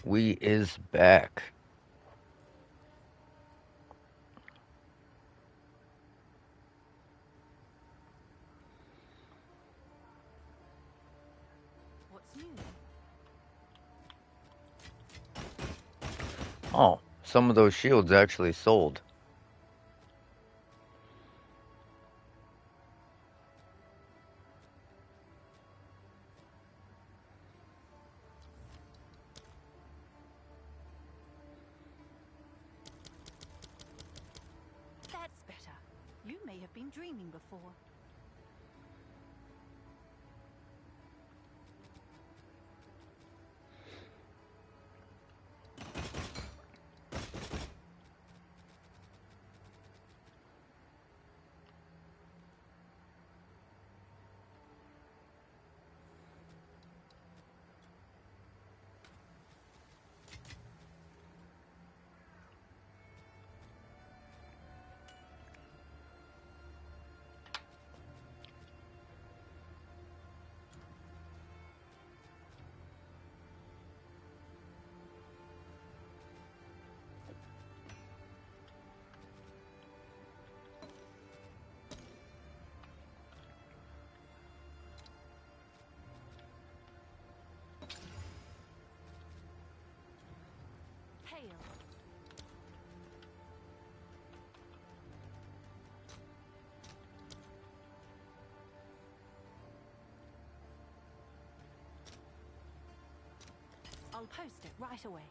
We is back. What's new? Oh, some of those shields actually sold. That's better. You may have been dreaming before. Hail. I'll post it right away.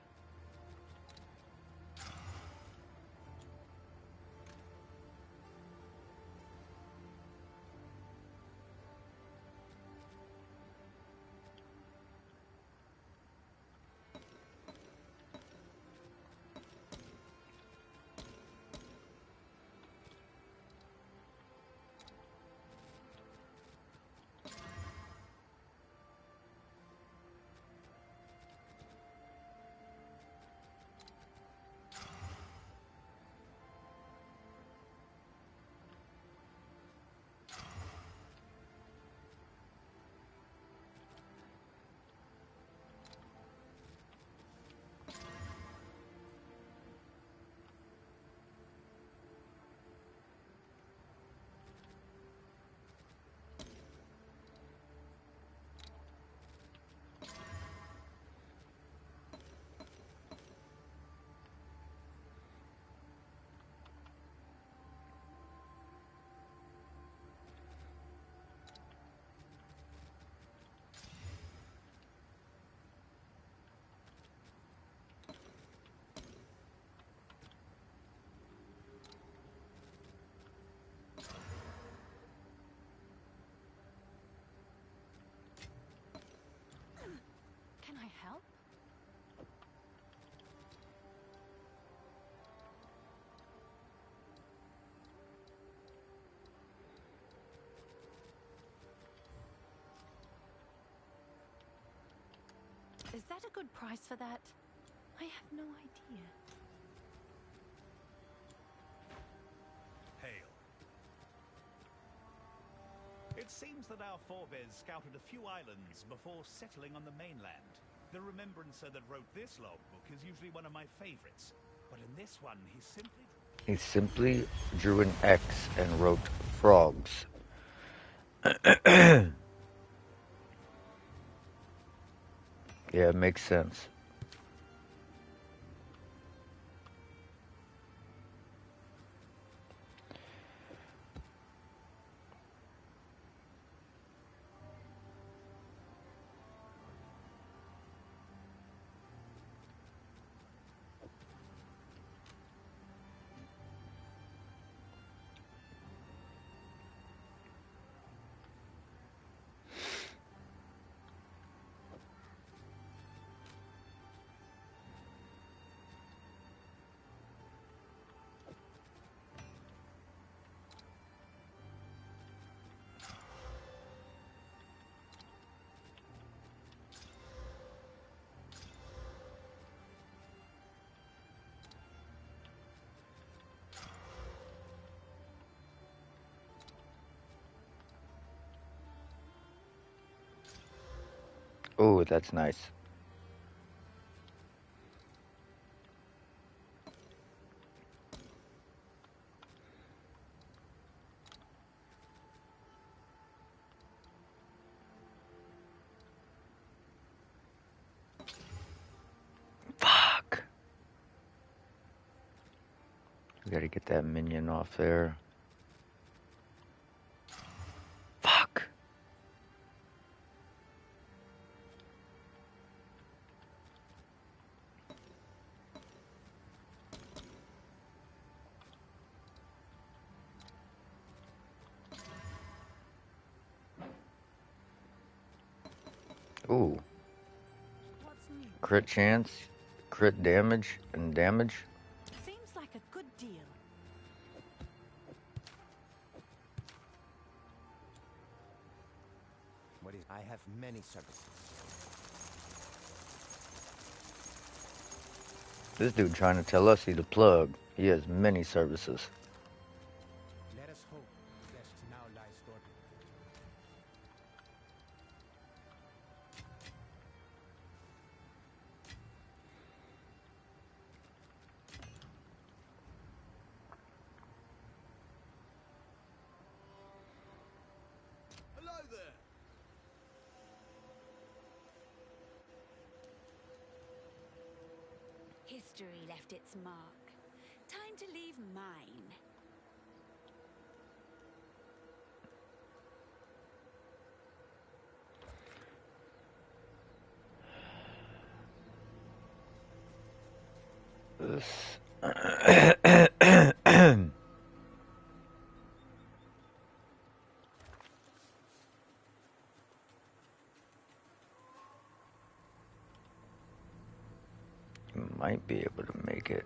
Can I help? Is that a good price for that? I have no idea. Hail. It seems that our forebears scouted a few islands before settling on the mainland. The remembrancer that wrote this logbook is usually one of my favorites, but in this one He simply drew an X and wrote frogs. Yeah, it makes sense. Oh, that's nice. We gotta get that minion off there. Fuck. Ooh. What's new? Crit chance, crit damage, and damage. Seems like a good deal. What is? I have many services. This dude trying to tell us he's a plug. He has many services. Let us hope the best now lies dormant. Hello there! History left its mark. Time to leave mine. This. Might be able to make it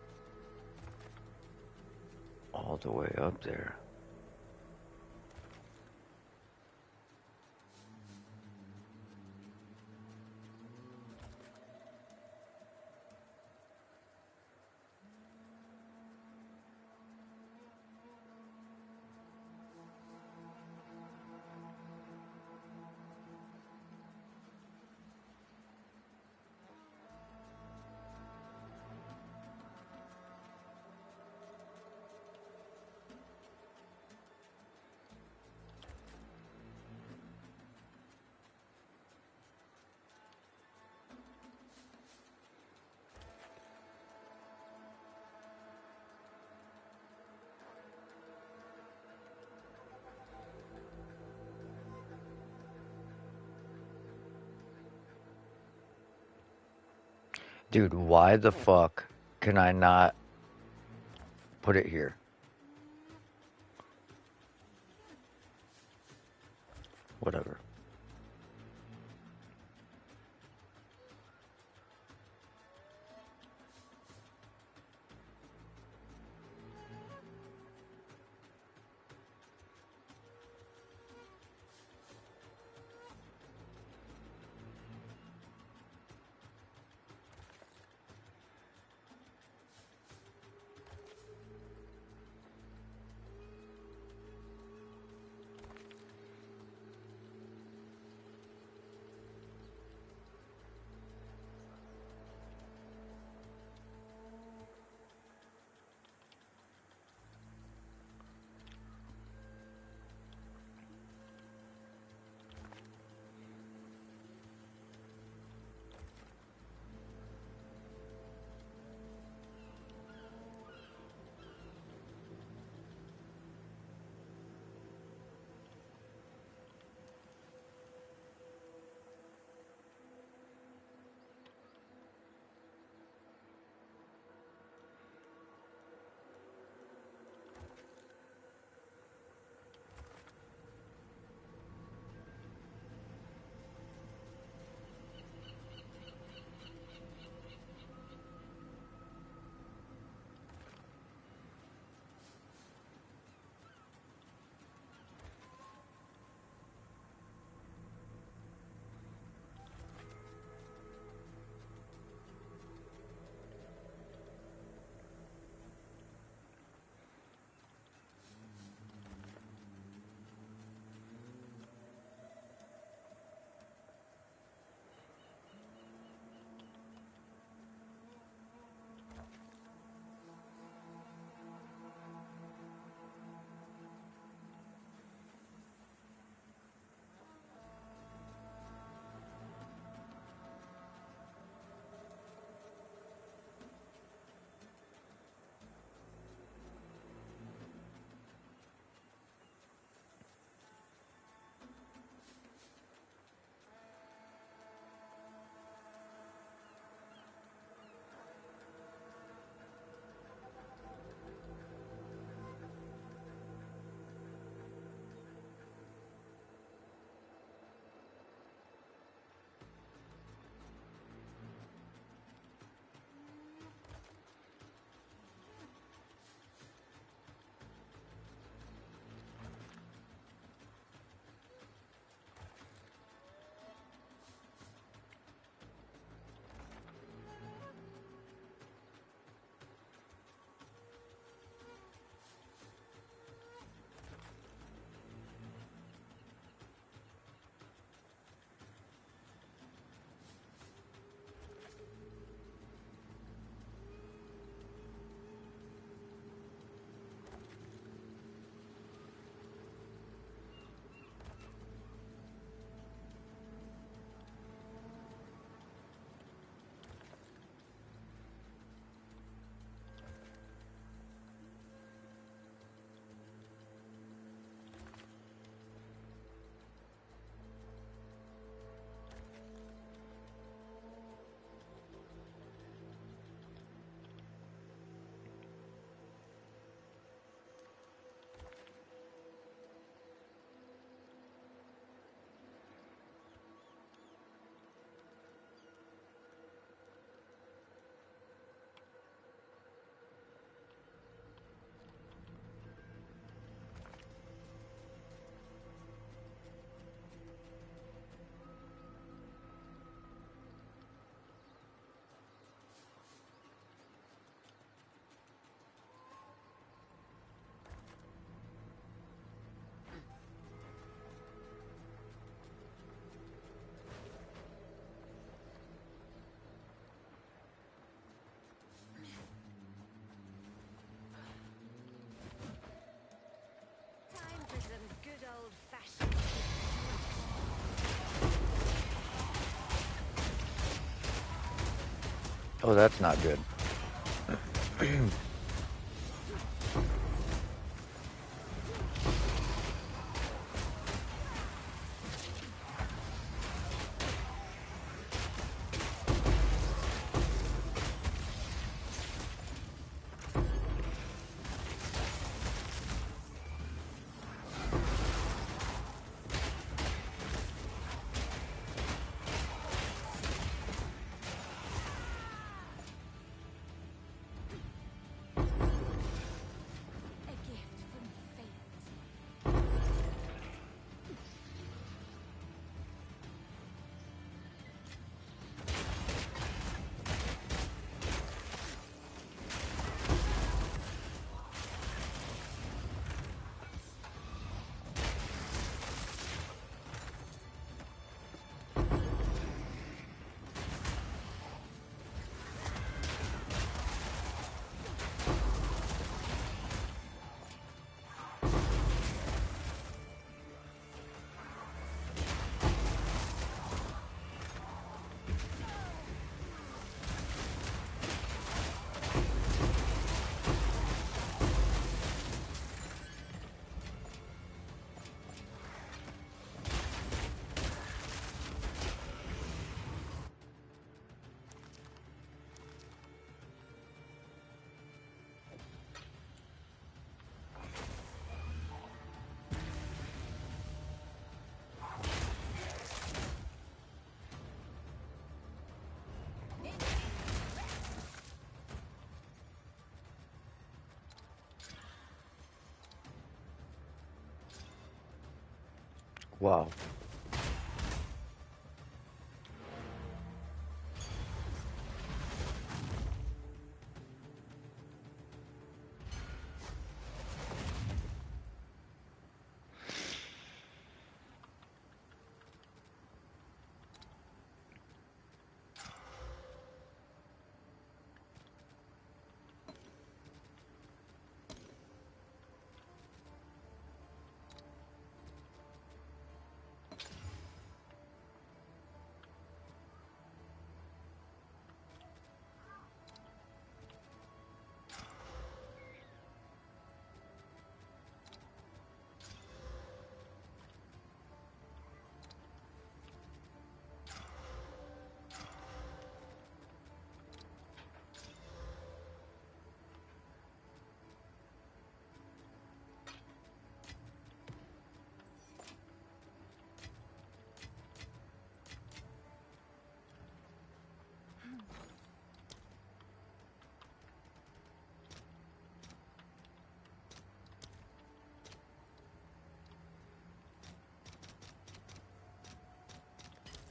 all the way up there. Dude, why the fuck can I not put it here? Whatever. Oh, that's not good. A gift from fate. Wow.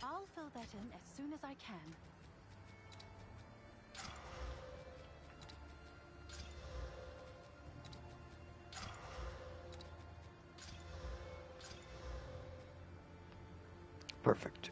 I'll fill that in as soon as I can. Perfect.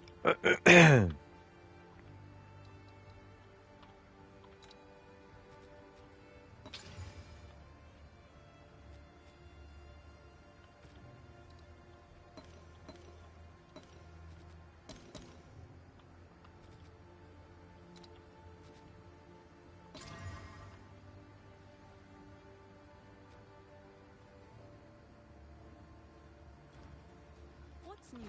What's new?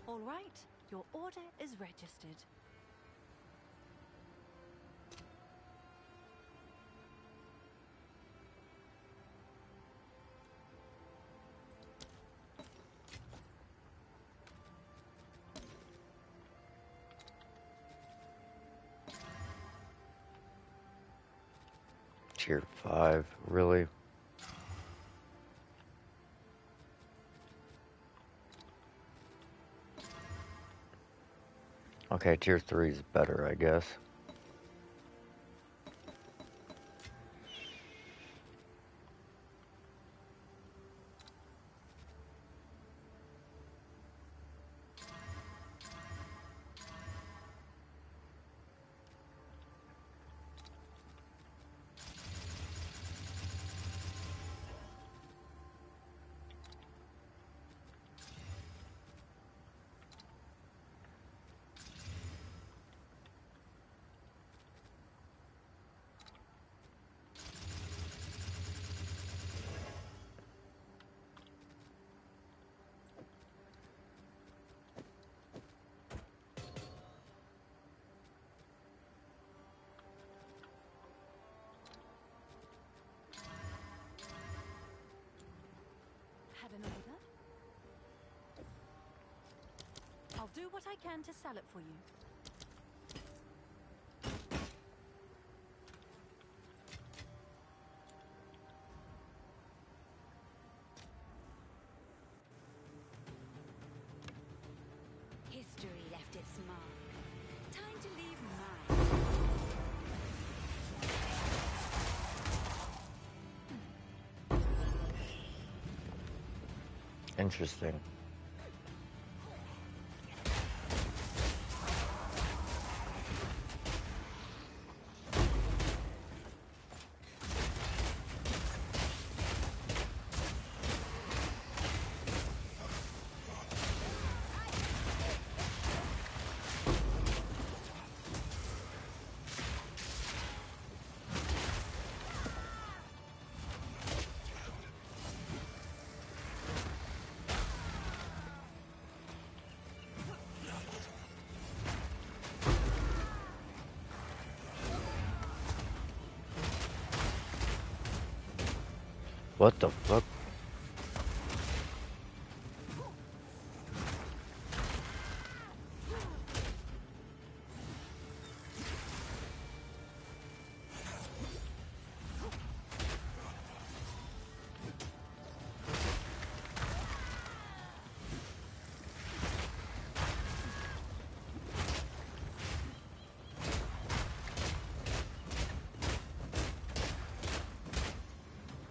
All right, your order is registered. Tier 5, really? Okay, tier 3 is better, I guess. what I can to sell it for you. History left its mark. Time to leave mine. Interesting. What the fuck?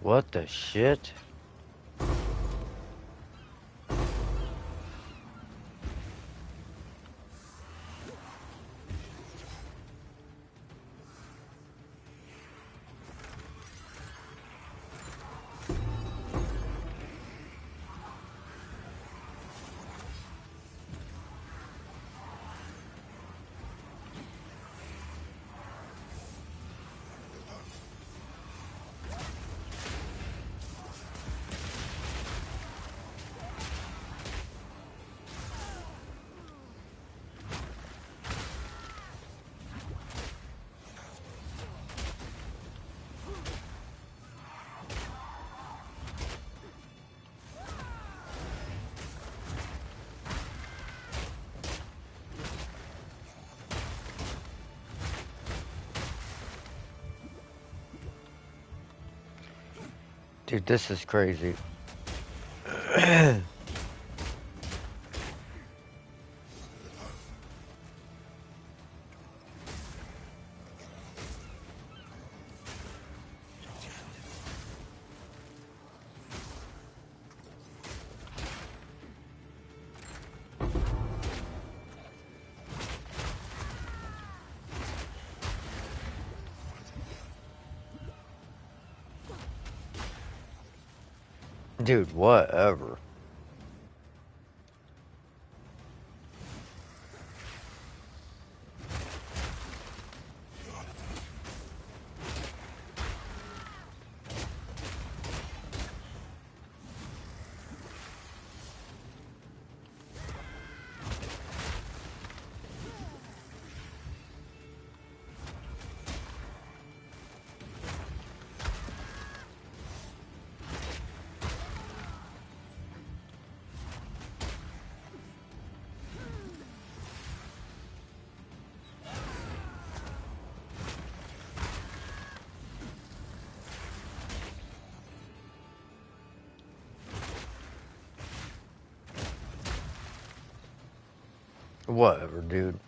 What the shit? Dude, this is crazy. Dude, whatever. Whatever, dude.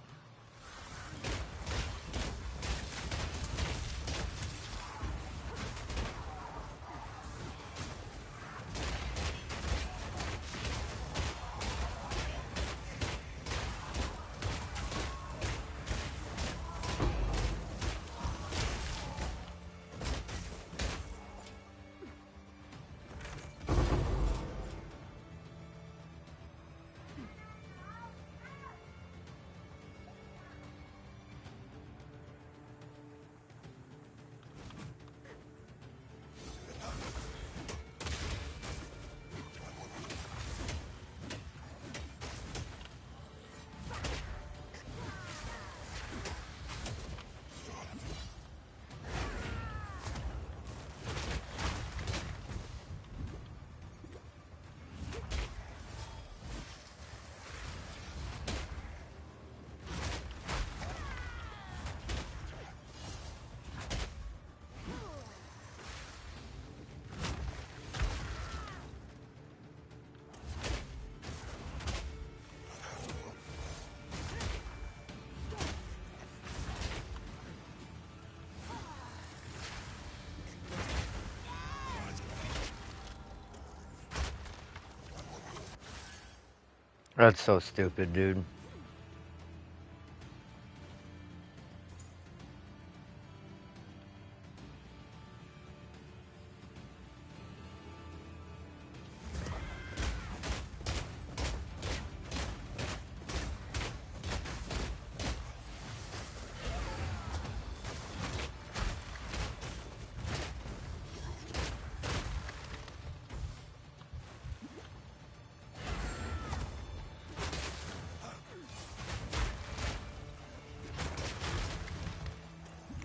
That's so stupid, dude.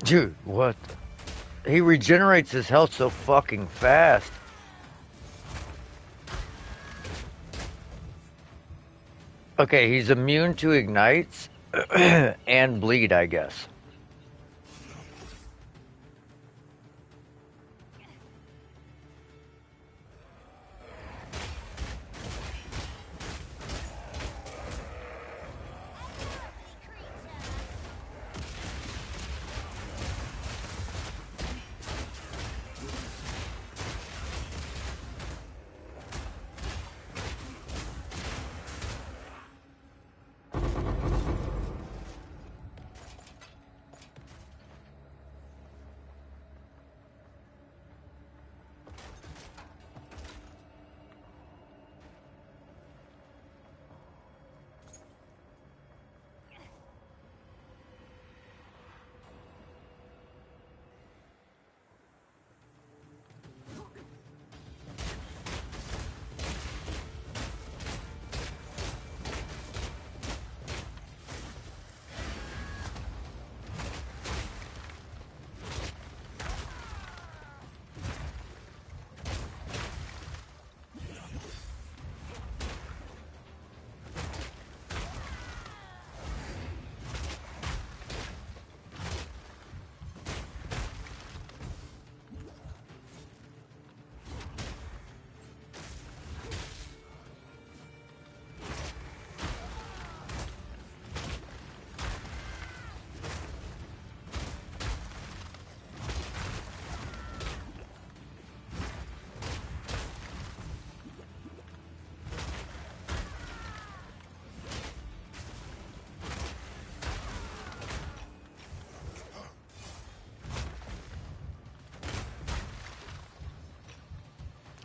Dude, what? He regenerates his health so fucking fast. Okay, he's immune to ignites and bleed, I guess.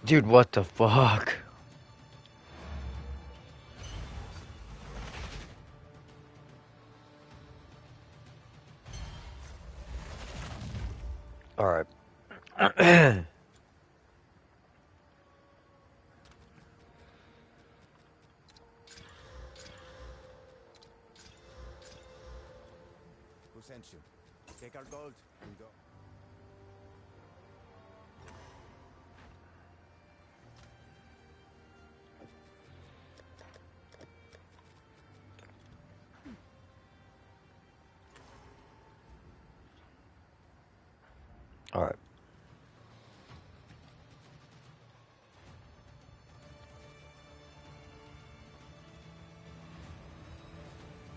Dude, what the fuck? Alright. Who sent you? Take our gold and go. Alright.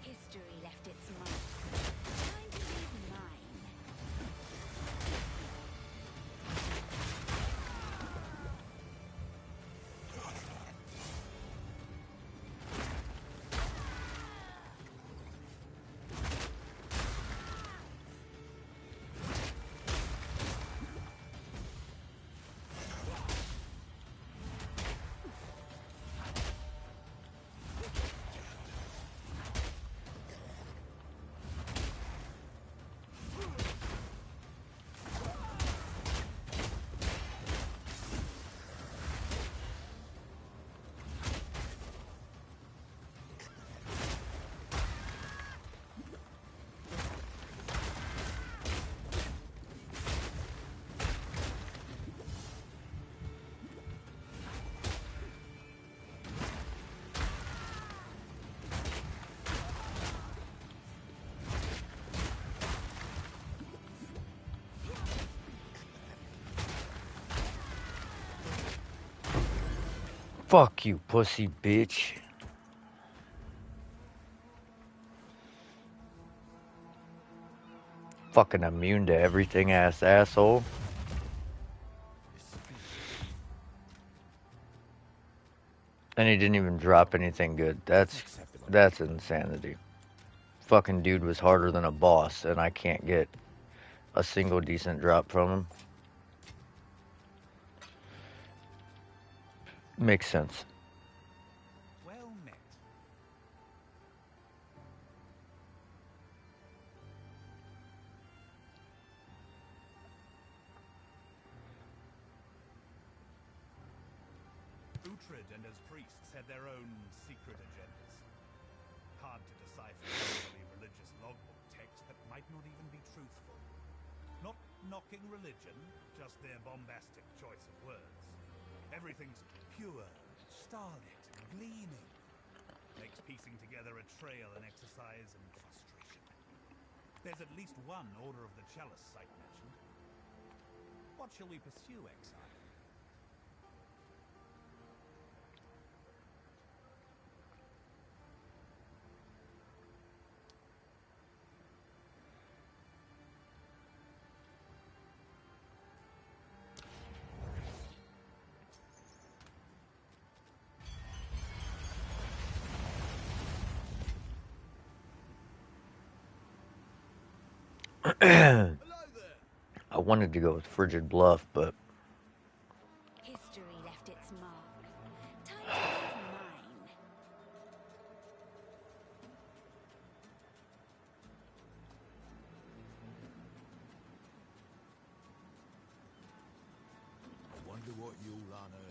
History left its mark. Time to leave mine. Fuck you, pussy bitch. Fucking immune to everything ass asshole. And he didn't even drop anything good. Unacceptable. That's insanity. Fucking dude was harder than a boss, and I can't get a single decent drop from him. Makes sense. Well met. Uhtred and his priests had their own secret agendas. Hard to decipher purely religious logbook text that might not even be truthful. Not knocking religion, just their bombastic choice of words. Everything's pure, starlit, and gleaming. Makes piecing together a trail an exercise in frustration. There's at least one Order of the Chalice site mentioned. What shall we pursue, Exile? I wanted to go with Frigid Bluff, but History left its mark. Time to leave mine. I wonder what you'll unearth.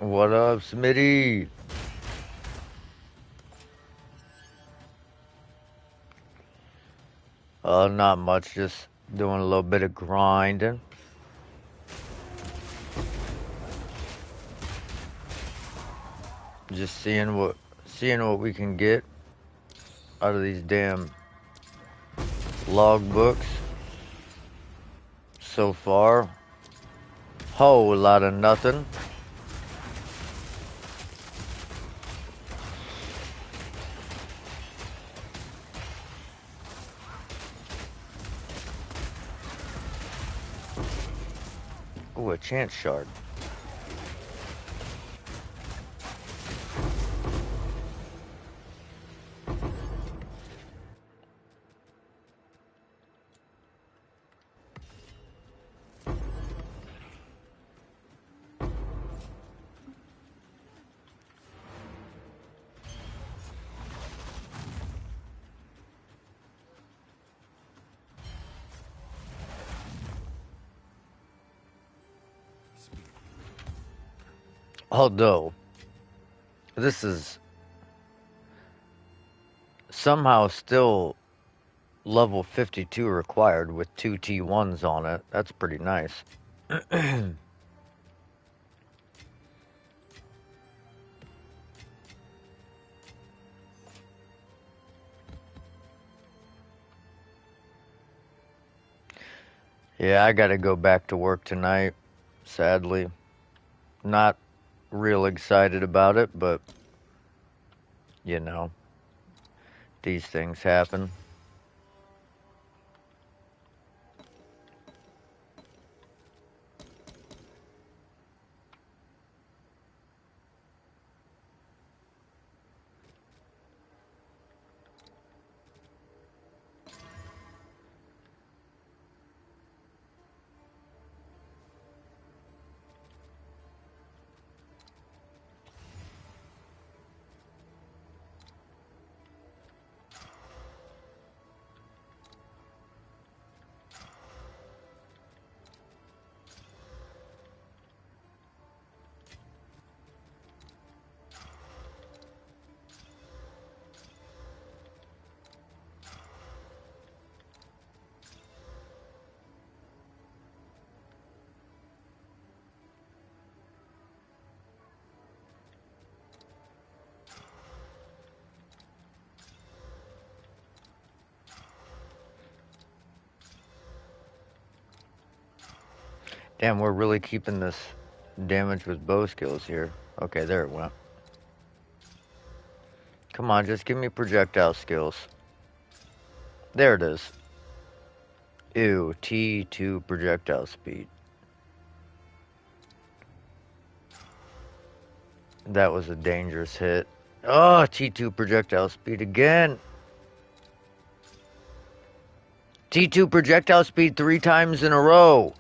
What up, Smitty? Not much, just doing a little bit of grinding. Just seeing what we can get out of these damn log books so far. Whole lot of nothing. Ooh, a chance shard. Although, this is somehow still level 52 required with 2 T1s on it. That's pretty nice. Yeah, I gotta go back to work tonight, sadly. Not real excited about it, but, you know, these things happen. Damn, we're really keeping this damage with bow skills here. Okay, there it went. Come on, just give me projectile skills. There it is. Ew, T2 projectile speed. That was a dangerous hit. Oh, T2 projectile speed again. T2 projectile speed 3 times in a row.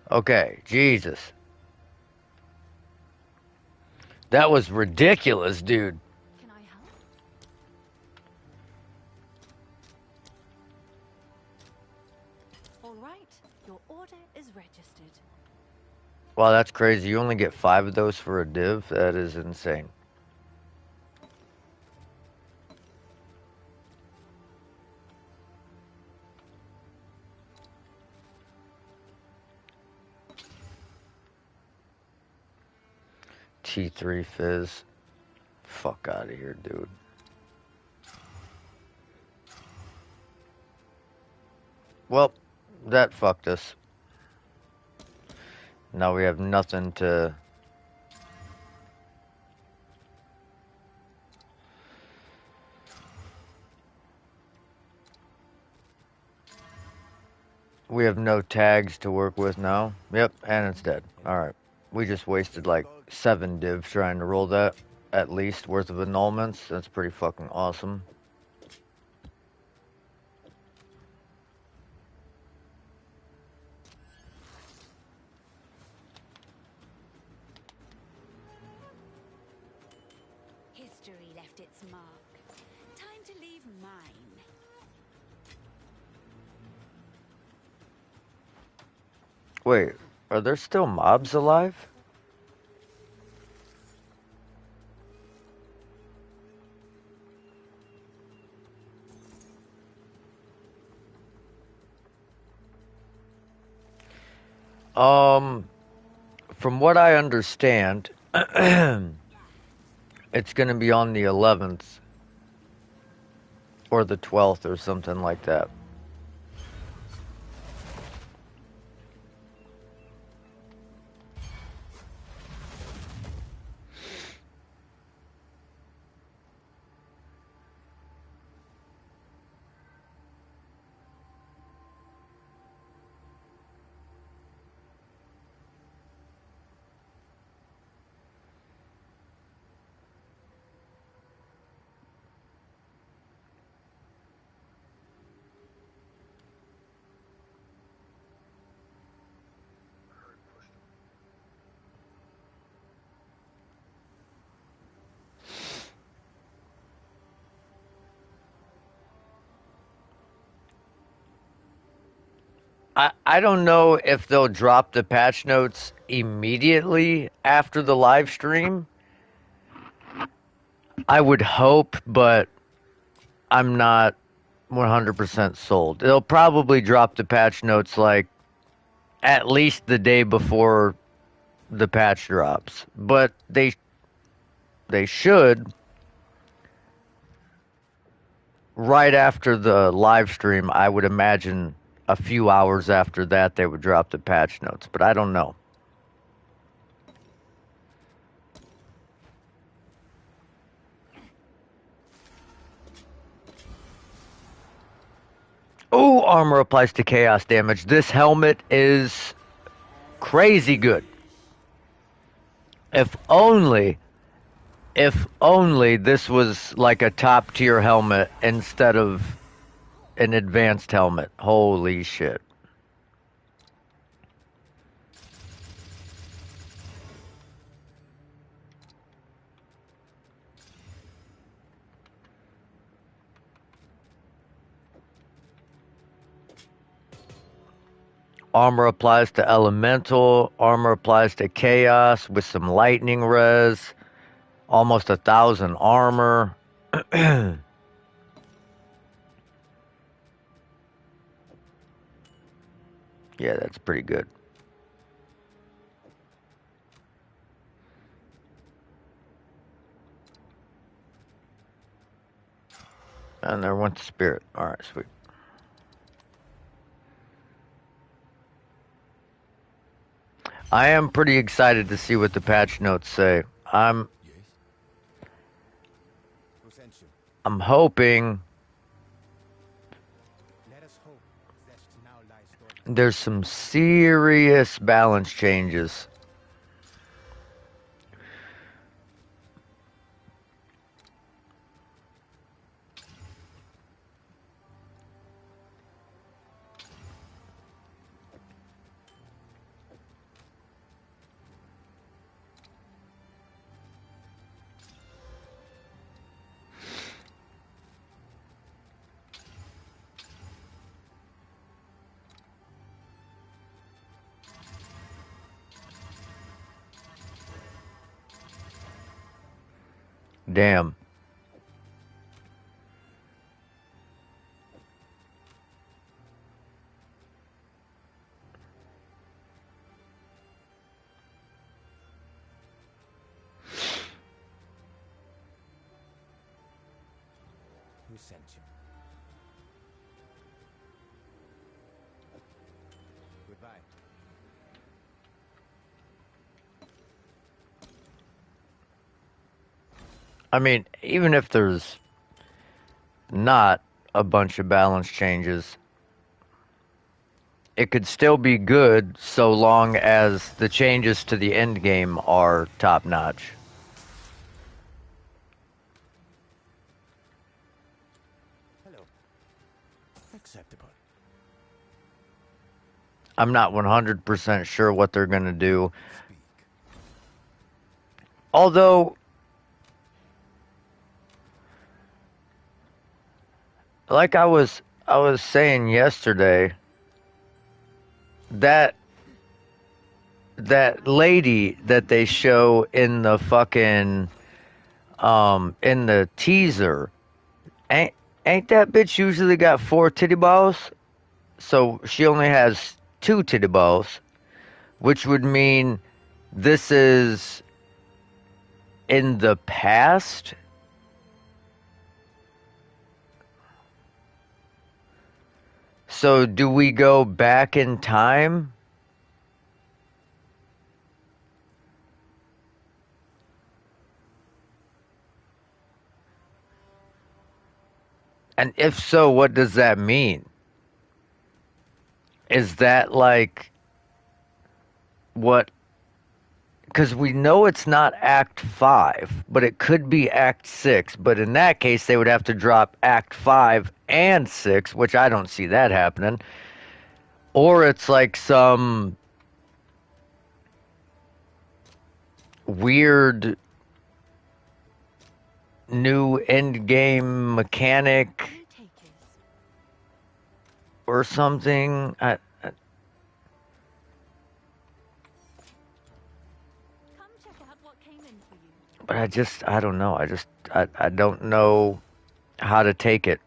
Okay, Jesus. That was ridiculous, dude. Can I help? All right, your order is registered. Wow, that's crazy. You only get 5 of those for a div? That is insane. T3 fizz. Fuck out of here, dude. Well, that fucked us. Now we have nothing to... We have no tags to work with now. Yep, and it's dead. Alright. We just wasted like 7 divs trying to roll that, at least, worth of annulments. That's pretty fucking awesome. History left its mark. Time to leave mine. Wait, are there still mobs alive? From what I understand, it's gonna be on the 11th or the 12th or something like that. I don't know if they'll drop the patch notes immediately after the live stream. I would hope, but I'm not 100% sold. They'll probably drop the patch notes like at least the day before the patch drops. But they should right after the live stream. I would imagine a few hours after that they would drop the patch notes, but I don't know. Oh, armor applies to chaos damage. This helmet is crazy good. If only, if only this was like a top tier helmet instead of an advanced helmet. Holy shit. Armor applies to elemental. Armor applies to chaos with some lightning res. Almost 1,000 armor. Yeah, that's pretty good. And there went the spirit. Alright, sweet. I am pretty excited to see what the patch notes say. I'm Who sent you? I'm hoping Let us hope that now lies stored. there's some serious balance changes. Damn. Who sent you? Goodbye. I mean, even if there's not a bunch of balance changes, it could still be good so long as the changes to the end game are top notch. Hello. Acceptable. I'm not 100% sure what they're going to do. Speak. Although, like I was saying yesterday, that that lady that they show in the fucking in the teaser, ain't ain't that bitch usually got 4 titty balls? So she only has 2 titty balls, which would mean this is in the past. So do we go back in time? And if so, what does that mean? Is that like what? Because we know it's not Act 5, but it could be Act 6. But in that case, they would have to drop Act 5 and 6, which I don't see that happening. Or it's like some weird new endgame mechanic No takers. or something. Come check out what came in for you. But I don't know. I don't know how to take it.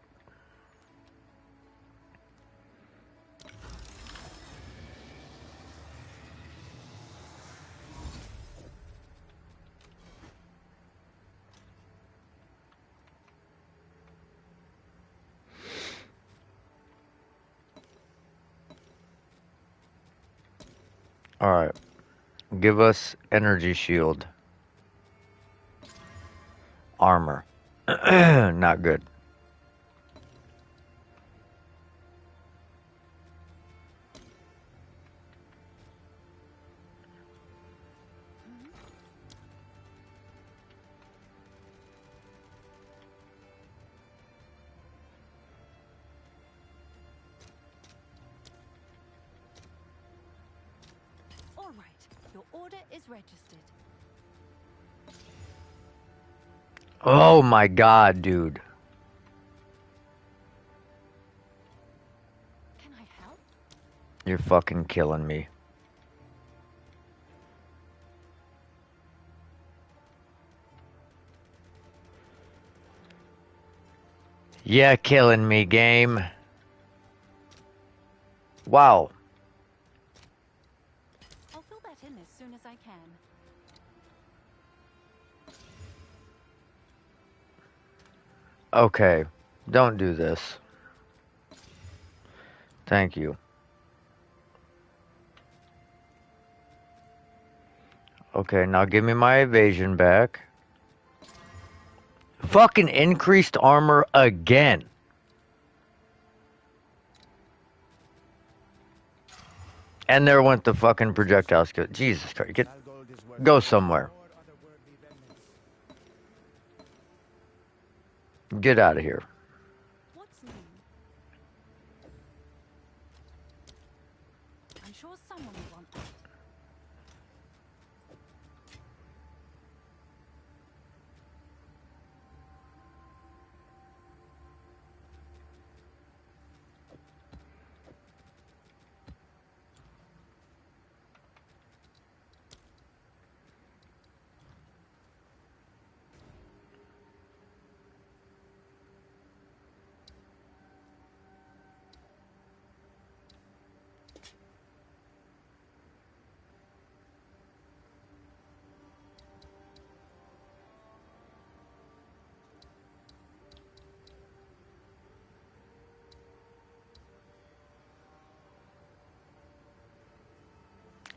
All right. Give us energy shield. Armor. Not good. All right, your order is registered. Oh my god, dude. Can I help? You're fucking killing me. Yeah, killing me, game. Wow. I'll fill that in as soon as I can. Okay. Don't do this. Thank you. Okay, now give me my evasion back. Fucking increased armor again. And there went the fucking projectile skill. Jesus Christ. Valgold is worth Go more somewhere. or otherworldly remnants. Get out of here. What's new? I'm sure someone will want that.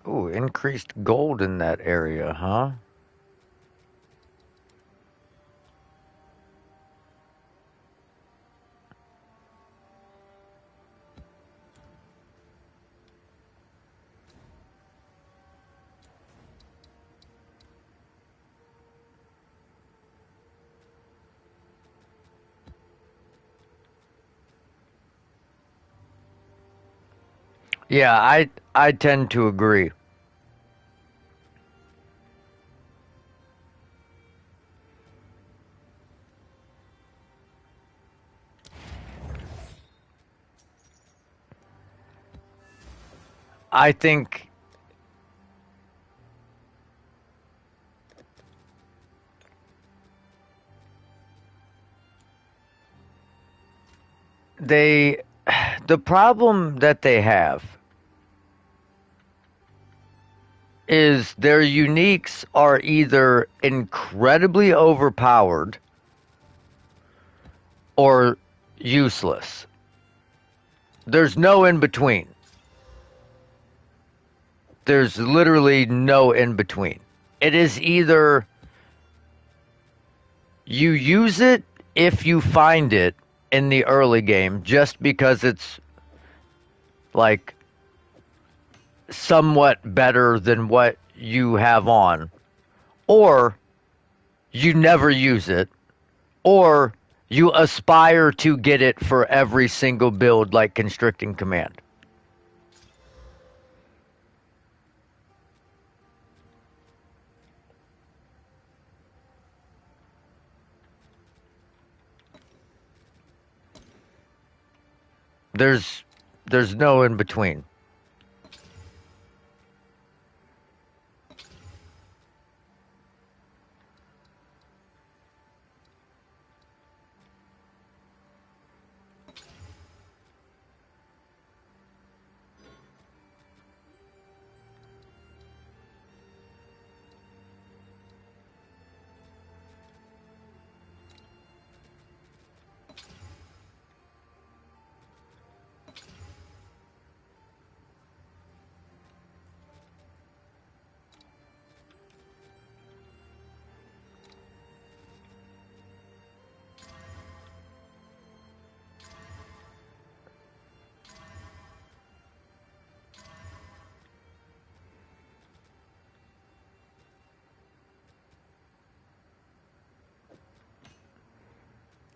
Ooh, increased gold in that area, huh? Yeah, I tend to agree. I think they the problem that they have is their uniques are either incredibly overpowered or useless. There's no in between. There's literally no in between. It is either you use it if you find it in the early game just because it's like somewhat better than what you have on, or you never use it, or you aspire to get it for every single build like constricting command. There's there's no in between.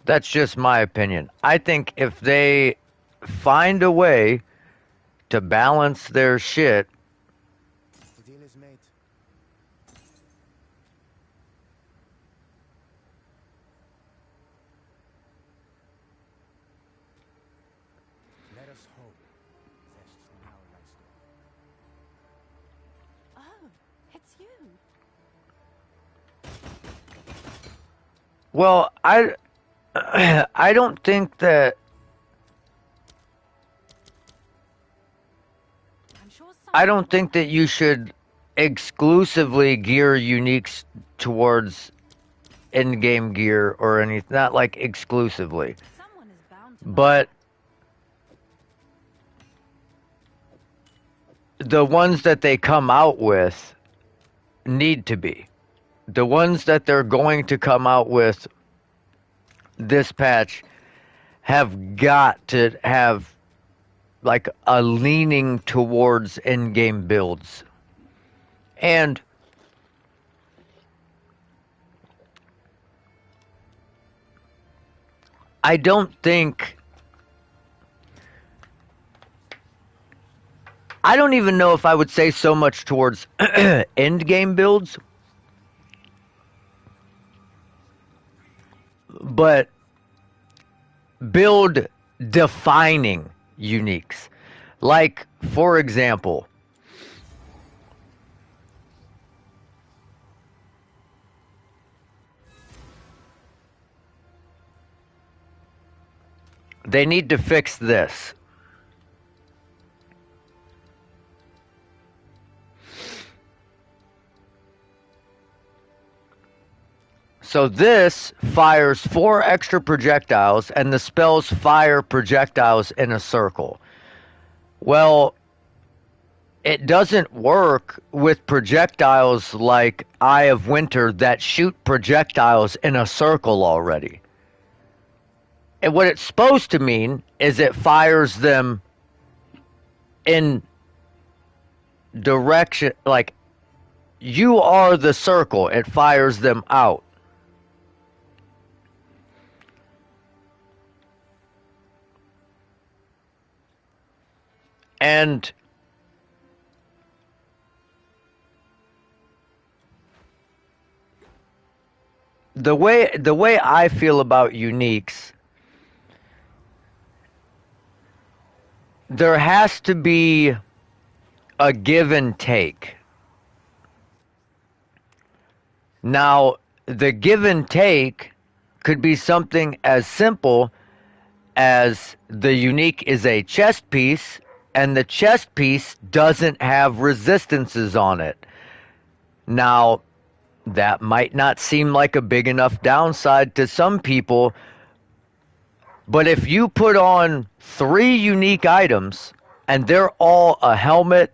That's just my opinion. I think if they find a way to balance their shit, The deal is made. Let us hope that now lies the Oh, it's you. well, I I don't think that I'm sure I someone don't will. think that you should exclusively gear uniques towards in-game gear or anything. Not like exclusively, Someone is bound to like but that. the ones that they come out with need to be. The ones that they're going to come out with this patch have got to have like a leaning towards in-game builds. And I don't think I don't even know if I would say so much towards end game builds, but build defining uniques. Like, for example, they need to fix this. So this fires 4 extra projectiles, and the spells fire projectiles in a circle. Well, it doesn't work with projectiles like Eye of Winter that shoot projectiles in a circle already. And what it's supposed to mean is it fires them in direction, like you are the circle, it fires them out. And the way I feel about uniques, there has to be a give and take. Now, the give and take could be something as simple as the unique is a chest piece and the chest piece doesn't have resistances on it. Now, that might not seem like a big enough downside to some people, but if you put on 3 unique items and they're all a helmet,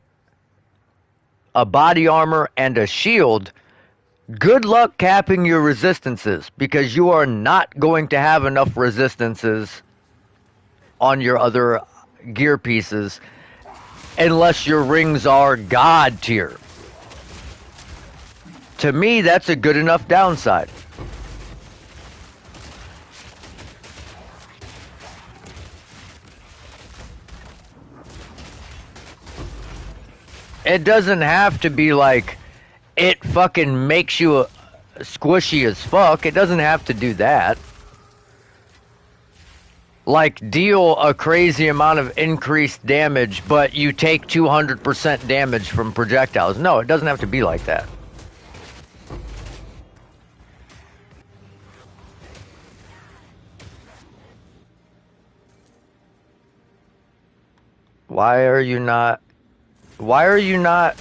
a body armor, and a shield, good luck capping your resistances because you are not going to have enough resistances on your other gear pieces unless your rings are god tier. To me, that's a good enough downside. It doesn't have to be like it fucking makes you squishy as fuck. It doesn't have to do that. Like deal a crazy amount of increased damage, but you take 200% damage from projectiles. No, it doesn't have to be like that. Why are you not? Why are you not?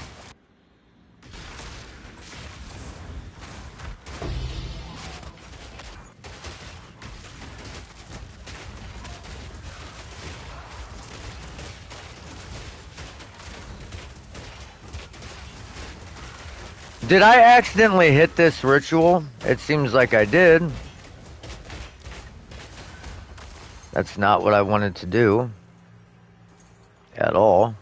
Did I accidentally hit this ritual? It seems like I did. That's not what I wanted to do. At all.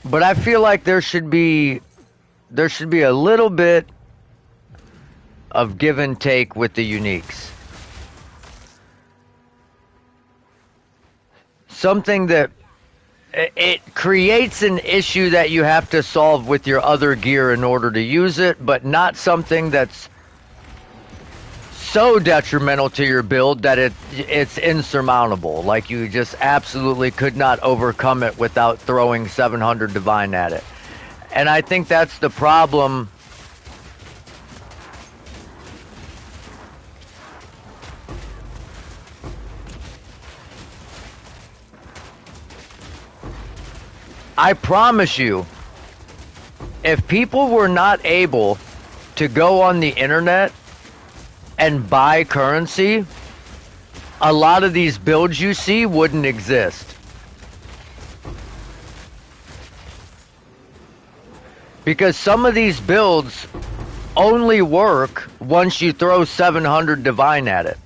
But I feel like there should be a little bit of give and take with the uniques. Something that it creates an issue that you have to solve with your other gear in order to use it, but not something that's so detrimental to your build that it's insurmountable. Like you just absolutely could not overcome it without throwing 700 divine at it. And I think that's the problem. I promise you, if people were not able to go on the internet and buy currency, a lot of these builds you see wouldn't exist. Because some of these builds only work once you throw 700 divine at it.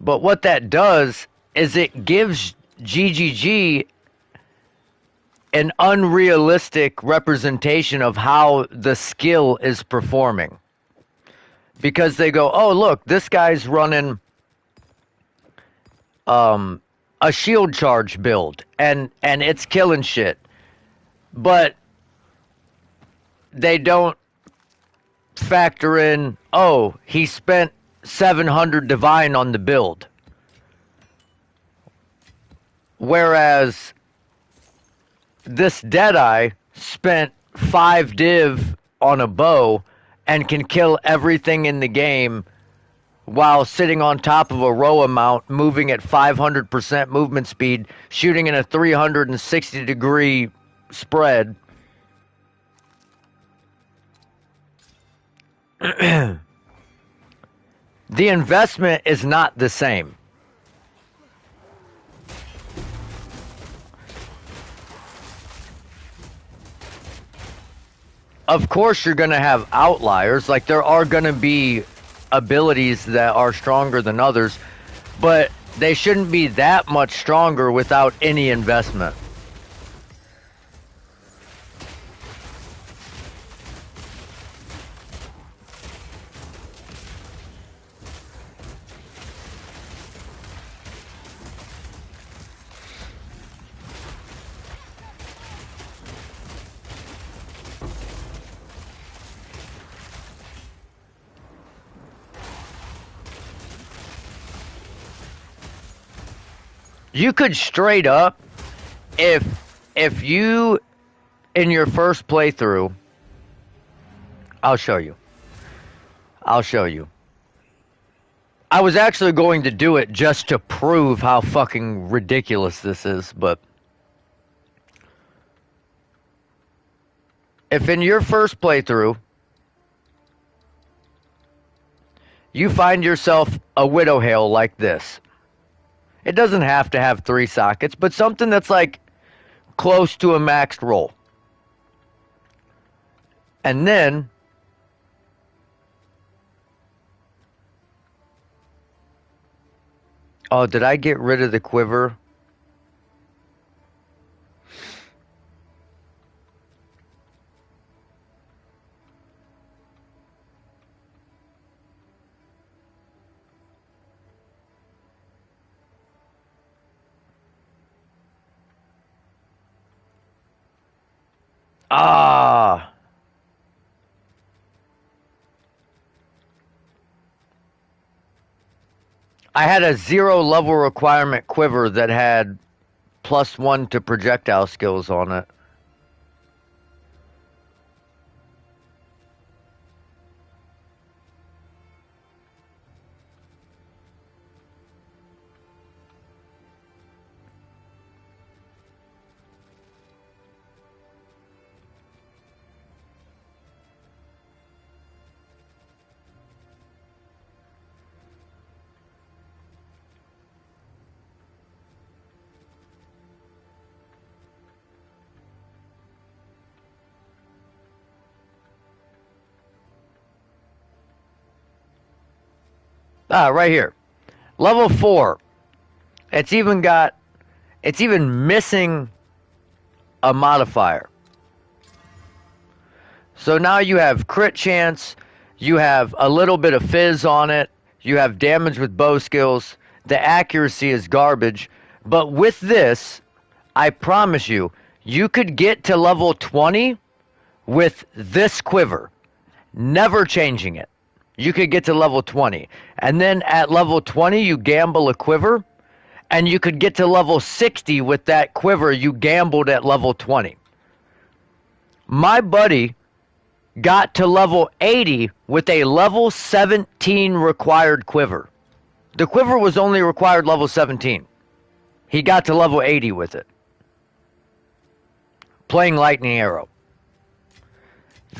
But what that does is it gives GGG an unrealistic representation of how the skill is performing. Because they go, oh, look, this guy's running a shield charge build, and it's killing shit. But they don't factor in, oh, he spent 700 divine on the build. Whereas this Deadeye spent 5 div on a bow and can kill everything in the game while sitting on top of a row mount, moving at 500% movement speed, shooting in a 360 degree spread. The investment is not the same. Of course you're going to have outliers, like there are going to be abilities that are stronger than others, but they shouldn't be that much stronger without any investment. You could straight up, if you in your first playthrough, I'll show you. I'll show you. I was actually going to do it just to prove how fucking ridiculous this is, but if in your first playthrough you find yourself a widow hail like this, it doesn't have to have 3 sockets, but something that's like close to a maxed roll. And then oh, did I get rid of the quiver? Ah. I had a 0 level requirement quiver that had +1 to projectile skills on it. Ah, right here. Level 4. It's even missing a modifier. So now you have crit chance, you have a little bit of fizz on it, you have damage with bow skills, the accuracy is garbage, but with this, I promise you, you could get to level 20 with this quiver, never changing it. You could get to level 20. And then at level 20, you gamble a quiver, and you could get to level 60 with that quiver you gambled at level 20. My buddy got to level 80 with a level 17 required quiver. The quiver was only required level 17. He got to level 80 with it. Playing Lightning Arrow.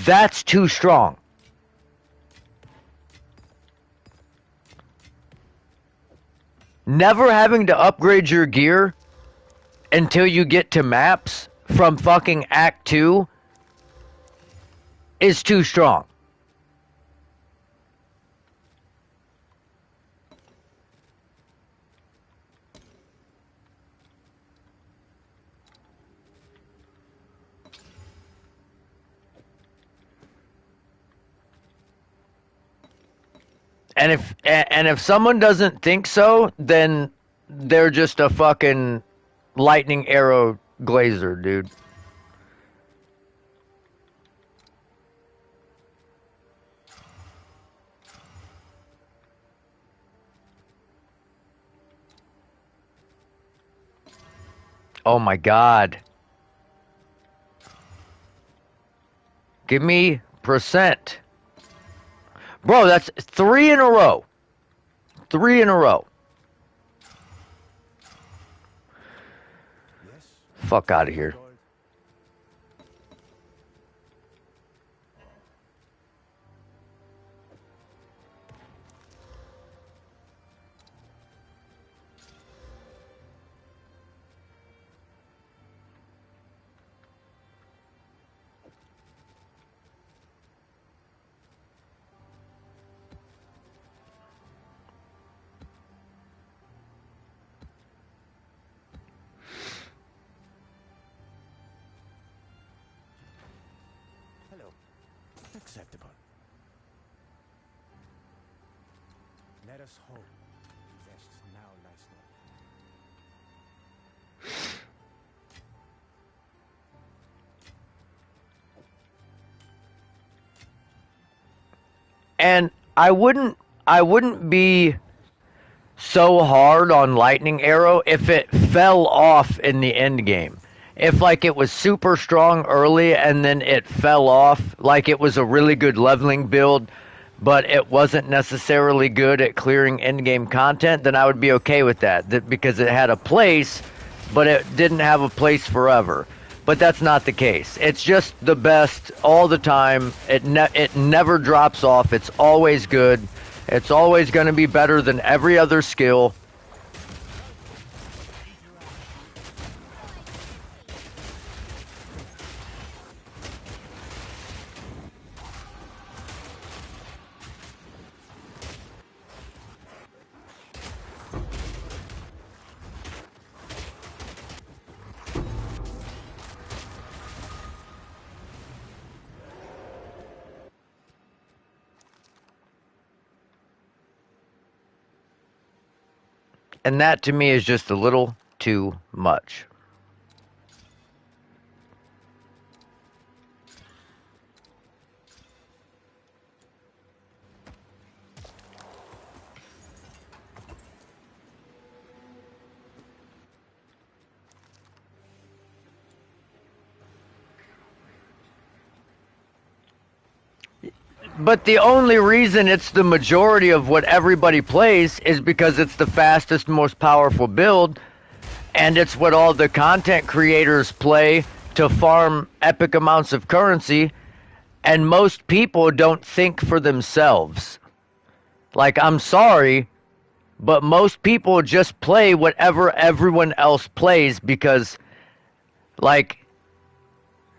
That's too strong. Never having to upgrade your gear until you get to maps from fucking Act 2 is too strong. And if someone doesn't think so, then they're just a fucking lightning arrow glazer, dude. Oh my god. Give me percent. Bro, that's 3 in a row. 3 in a row. Yes? Fuck out of here. Lord. Hello. Acceptable. Let us hope best now lies not. And I wouldn't be so hard on Lightning Arrow if it fell off in the end game. If like it was super strong early and then it fell off, like it was a really good leveling build, but it wasn't necessarily good at clearing end game content, then I would be okay with that because it had a place, but it didn't have a place forever. But that's not the case. It's just the best all the time. It never drops off. It's always good. It's always going to be better than every other skill. And that to me is just a little too much. But the only reason it's the majority of what everybody plays is because it's the fastest, most powerful build, and it's what all the content creators play to farm epic amounts of currency, and most people don't think for themselves. Like, I'm sorry, but most people just play whatever everyone else plays because, like,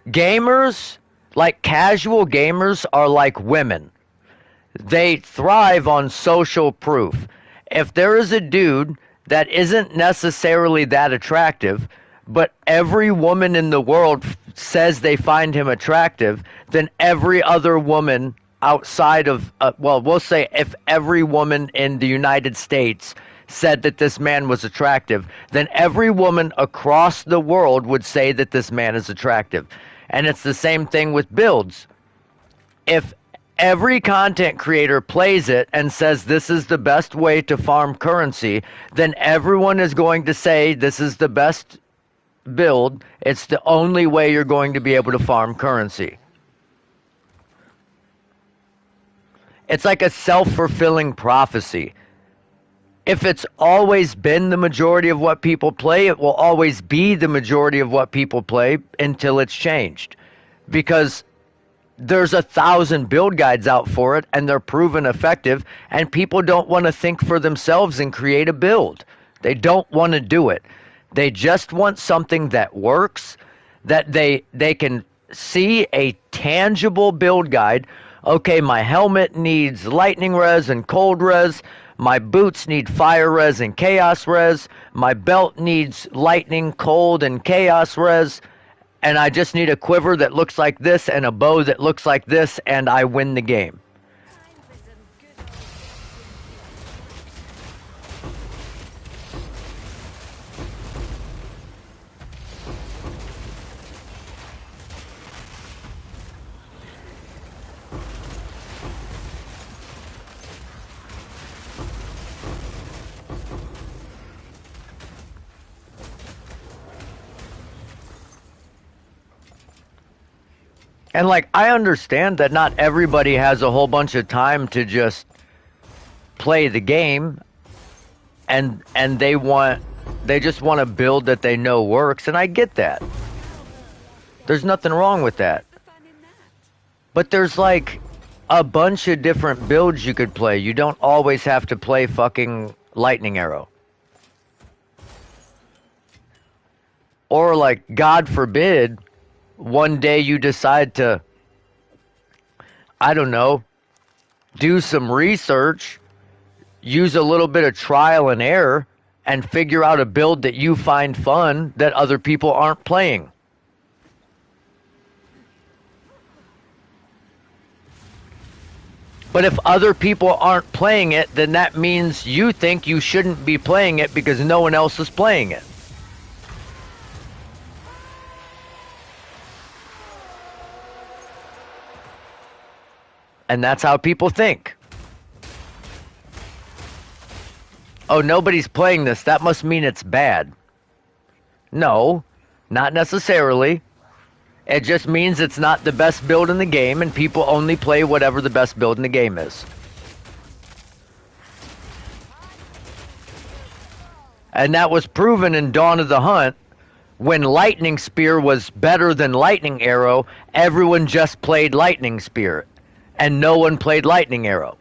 gamers, like casual gamers, are like women. They thrive on social proof. If there is a dude that isn't necessarily that attractive, but every woman in the world says they find him attractive, then every other woman outside of, well, we'll say if every woman in the United States said that this man was attractive, then every woman across the world would say that this man is attractive. And it's the same thing with builds. If every content creator plays it and says this is the best way to farm currency, then everyone is going to say this is the best build. It's the only way you're going to be able to farm currency. It's like a self-fulfilling prophecy. If it's always been the majority of what people play, it will always be the majority of what people play until it's changed. Because there's 1,000 build guides out for it, and they're proven effective, and people don't want to think for themselves and create a build. They don't want to do it. They just want something that works, that they can see a tangible build guide. Okay, my helmet needs lightning res and cold res. My boots need fire res and chaos res. My belt needs lightning, cold, and chaos res. And I just need a quiver that looks like this and a bow that looks like this, and I win the game. Time for some good old And like, I understand that not everybody has a whole bunch of time to just play the game, and they just want to build that they know works, and I get that. There's nothing wrong with that. the fun in that. But there's like a bunch of different builds you could play. You don't always have to play fucking lightning arrow. Or like, God forbid, one day you decide to, I don't know, do some research, use a little bit of trial and error, and figure out a build that you find fun that other people aren't playing. But if other people aren't playing it, then that means you think you shouldn't be playing it because no one else is playing it. And that's how people think. Oh, nobody's playing this. That must mean it's bad. No, not necessarily. It just means it's not the best build in the game, and people only play whatever the best build in the game is. And that was proven in Dawn of the Hunt. When Lightning Spear was better than Lightning Arrow, everyone just played Lightning Spear, and no one played Lightning Arrow.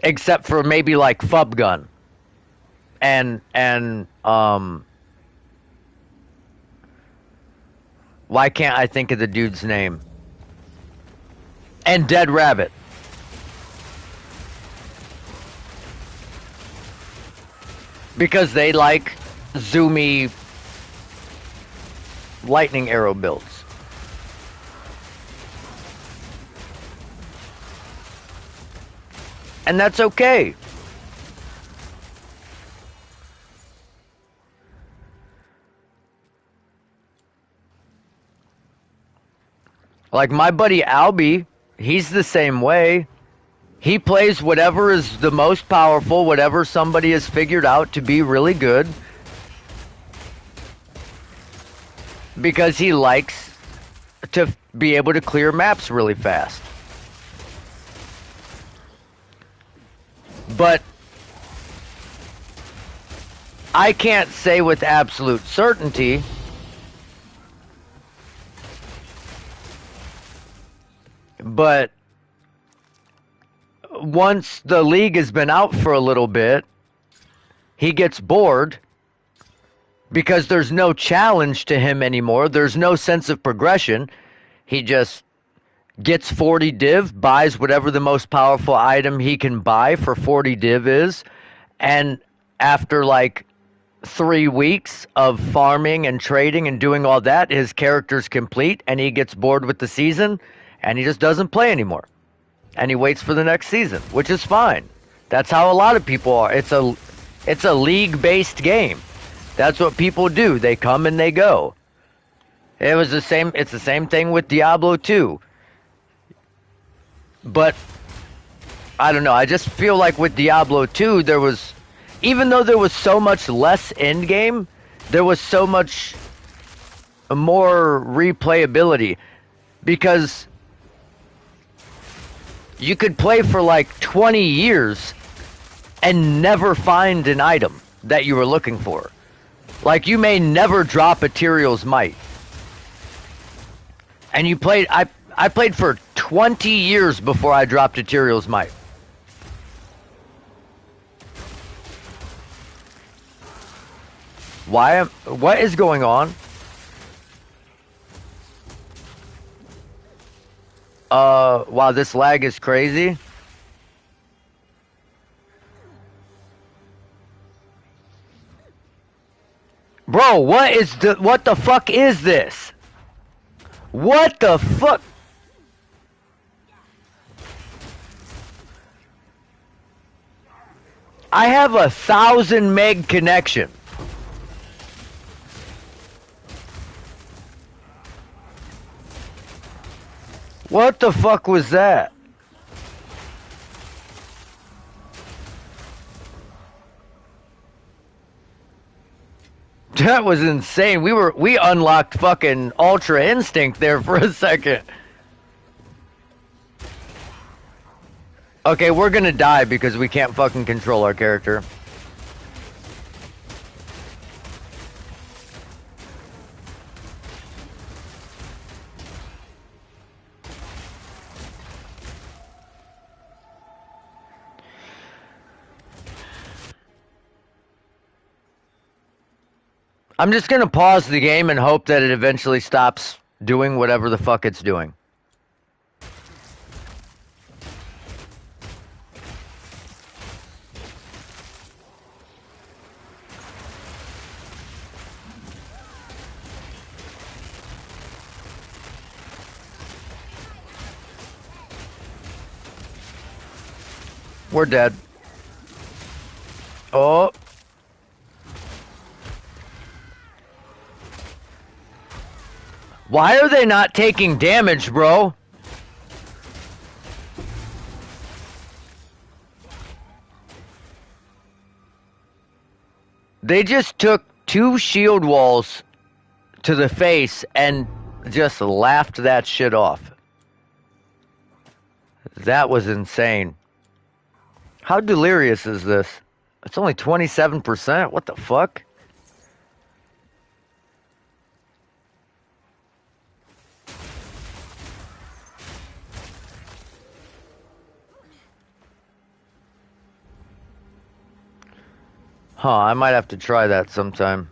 Except for maybe like Fub Gun. And why can't I think of the dude's name? And Dead Rabbit. Because they like zoomy lightning arrow builds. And that's okay. Like my buddy Albie, he's the same way. He plays whatever is the most powerful, whatever somebody has figured out to be really good. Because he likes to be able to clear maps really fast. But I can't say with absolute certainty but once the league has been out for a little bit, he gets bored because there's no challenge to him anymore. There's no sense of progression. He just gets 40 div, buys whatever the most powerful item he can buy for 40 div is, and after like 3 weeks of farming and trading and doing all that, his character's complete and he gets bored with the season and he just doesn't play anymore. And he waits for the next season, which is fine. That's how a lot of people are. It's a league-based game. That's what people do. They come and they go. It's the same thing with Diablo 2. But I don't know. I just feel like with Diablo 2 there was, even though there was so much less endgame, there was so much more replayability because you could play for like 20 years and never find an item that you were looking for. Like you may never drop a Tyrael's Might. And you played, I played for 20 years before I dropped a Tyrael's Might. What is going on? Wow, this lag is crazy. Bro, what the fuck is this? What the fuck? I have 1,000 meg connection. What the fuck was that? That was insane. We unlocked fucking Ultra Instinct there for a second. Okay, we're gonna die because we can't fucking control our character. I'm just gonna pause the game and hope that it eventually stops doing whatever the fuck it's doing. We're dead. Oh. Why are they not taking damage, bro? They just took 2 shield walls to the face and just laughed that shit off. That was insane. How delirious is this? It's only 27%? What the fuck? Huh, I might have to try that sometime.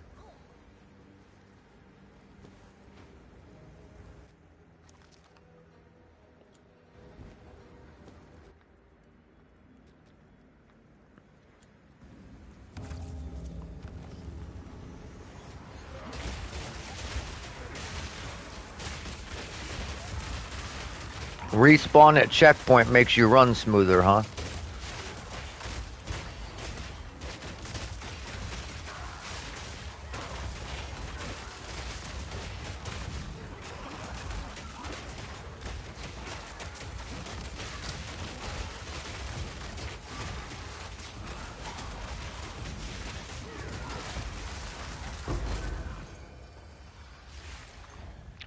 Respawn at checkpoint makes you run smoother, huh?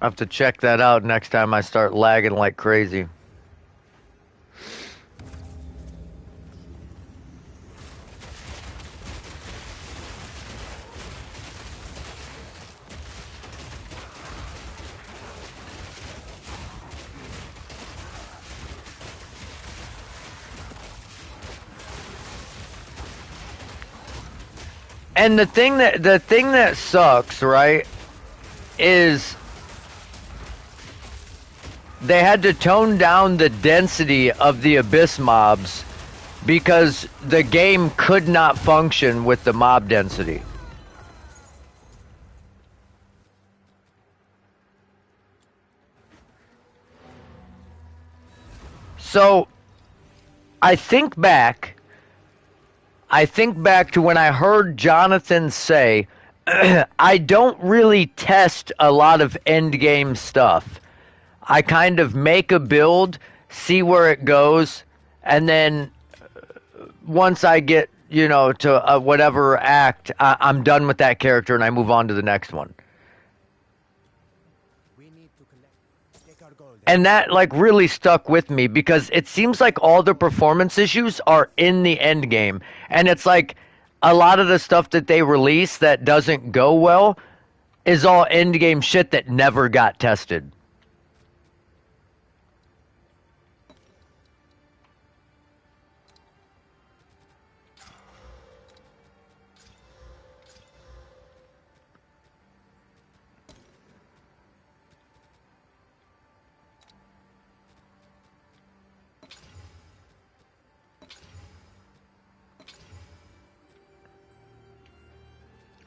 I have to check that out next time I start lagging like crazy. And the thing that sucks, right, is they had to tone down the density of the abyss mobs because the game could not function with the mob density. So I think back to when I heard Jonathan say, I don't really test a lot of endgame stuff. I kind of make a build, see where it goes, and then once I get, to whatever act, I'm done with that character and I move on to the next one. We need to collect. Take our gold. And that like really stuck with me because it seems like all the performance issues are in the end game. And it's like a lot of the stuff that they release that doesn't go well is all end game shit that never got tested.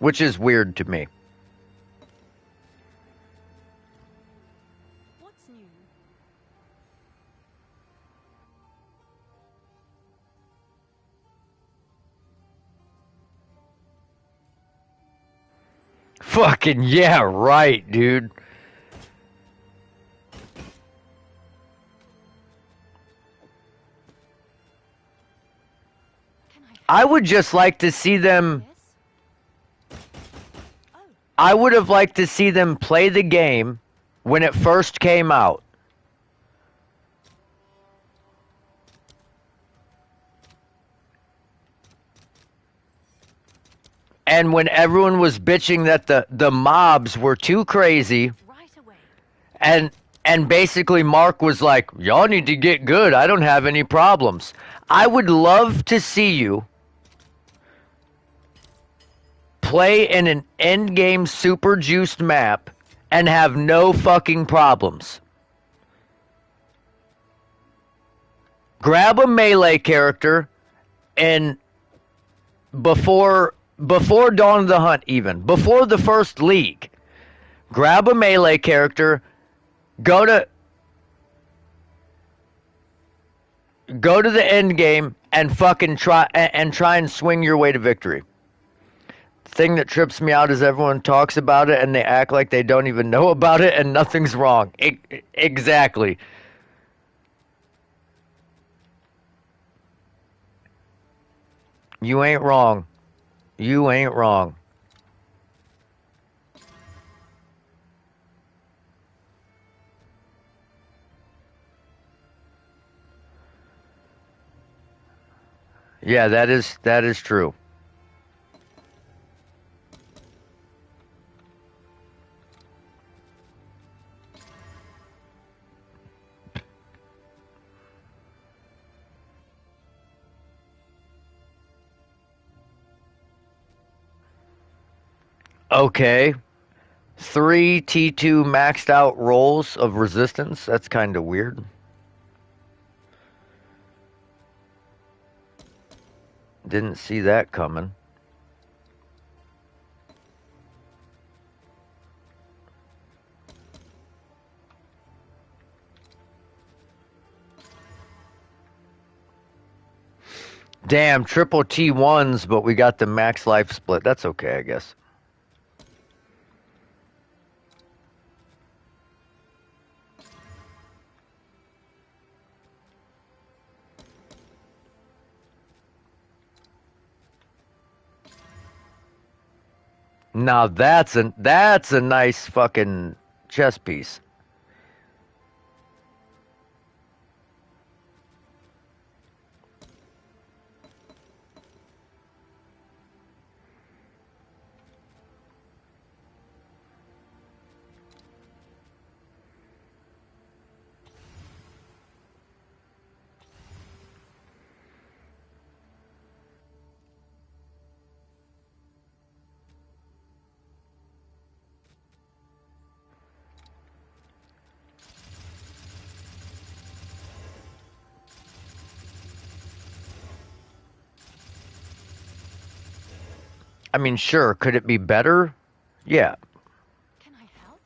Which is weird to me. What's new? Fucking yeah, right, dude. Can I have would just like to see them. this? Oh, I would have liked to see them play the game when it first came out. And when everyone was bitching that the mobs were too crazy, right away. and and basically Mark was like, y'all need to get good. I don't have any problems. I would love to see you play in an endgame super juiced map and have no fucking problems. Grab a melee character and before Dawn of the Hunt, even before the first league, grab a melee character, go to the end game and fucking try and swing your way to victory. The thing that trips me out is everyone talks about it and they act like they don't even know about it and nothing's wrong. Exactly. You ain't wrong. You ain't wrong. Yeah, that is true. Okay. 3 T2 maxed out rolls of resistance. That's kind of weird. Didn't see that coming. Damn, triple T1s, but we got the max life split. That's okay, I guess. Now that's a nice fucking chess piece. I mean, sure, could it be better? Yeah. Can I help?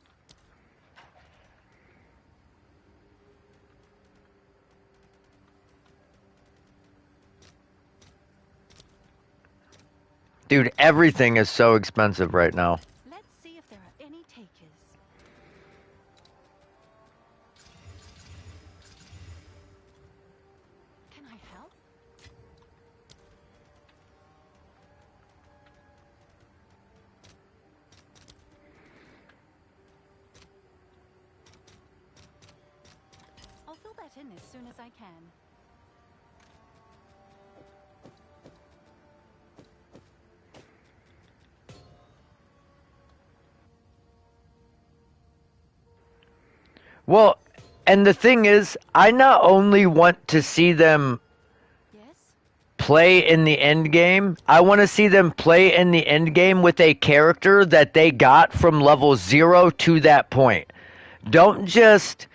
Dude, everything is so expensive right now. Let's see if there are any takers. Can I help? I'll fill that in as soon as I can. Well, and the thing is, I not only want to see them Yes? play in the end game, I want to see them play in the end game with a character that they got from level 0 to that point. Don't just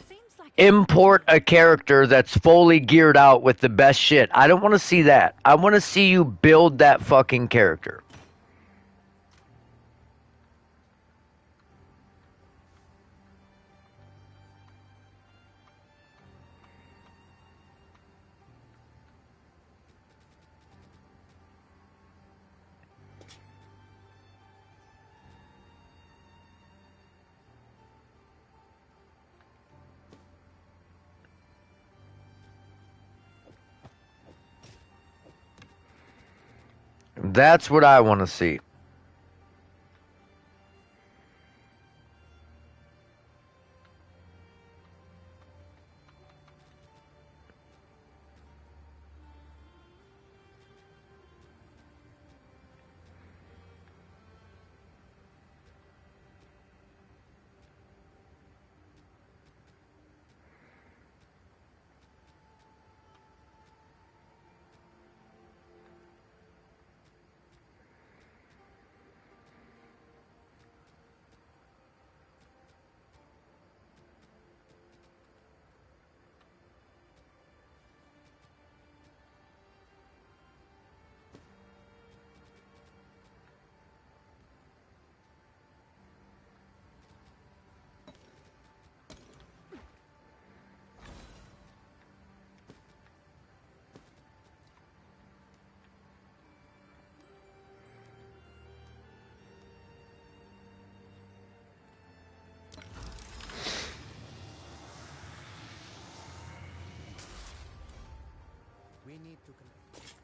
Seems like import a character that's fully geared out with the best shit. I don't want to see that. I want to see you build that fucking character. That's what I want to see. We need to connect.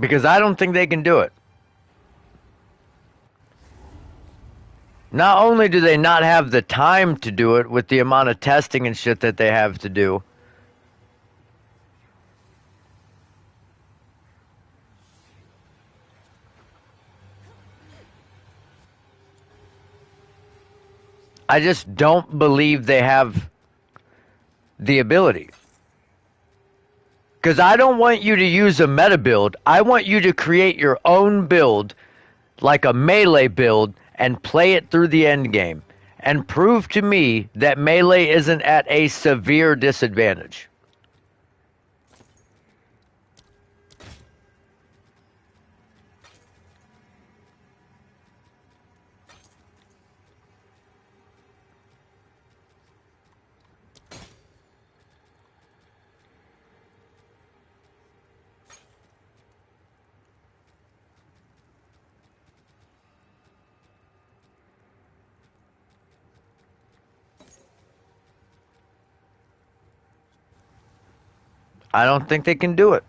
Because I don't think they can do it. Not only do they not have the time to do it with the amount of testing and shit that they have to do, I just don't believe they have the ability. Because I don't want you to use a meta build. I want you to create your own build, like a melee build, and play it through the end game. And prove to me that melee isn't at a severe disadvantage. I don't think they can do it.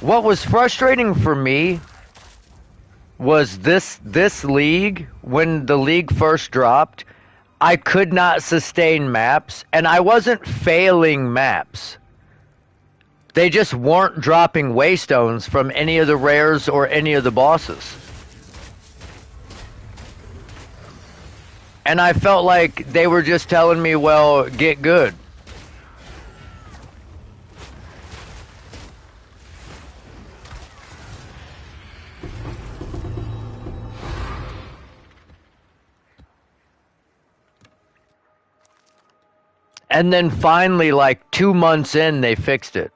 What was frustrating for me was this league, when the league first dropped, I could not sustain maps, and I wasn't failing maps. They just weren't dropping waystones from any of the rares or any of the bosses. And I felt like they were just telling me, well, get good. And then finally, like 2 months in, they fixed it.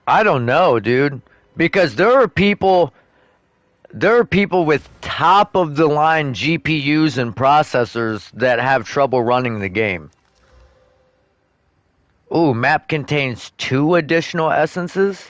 I don't know, dude. Because there are people with top of the line GPUs and processors that have trouble running the game. Ooh, map contains 2 additional essences?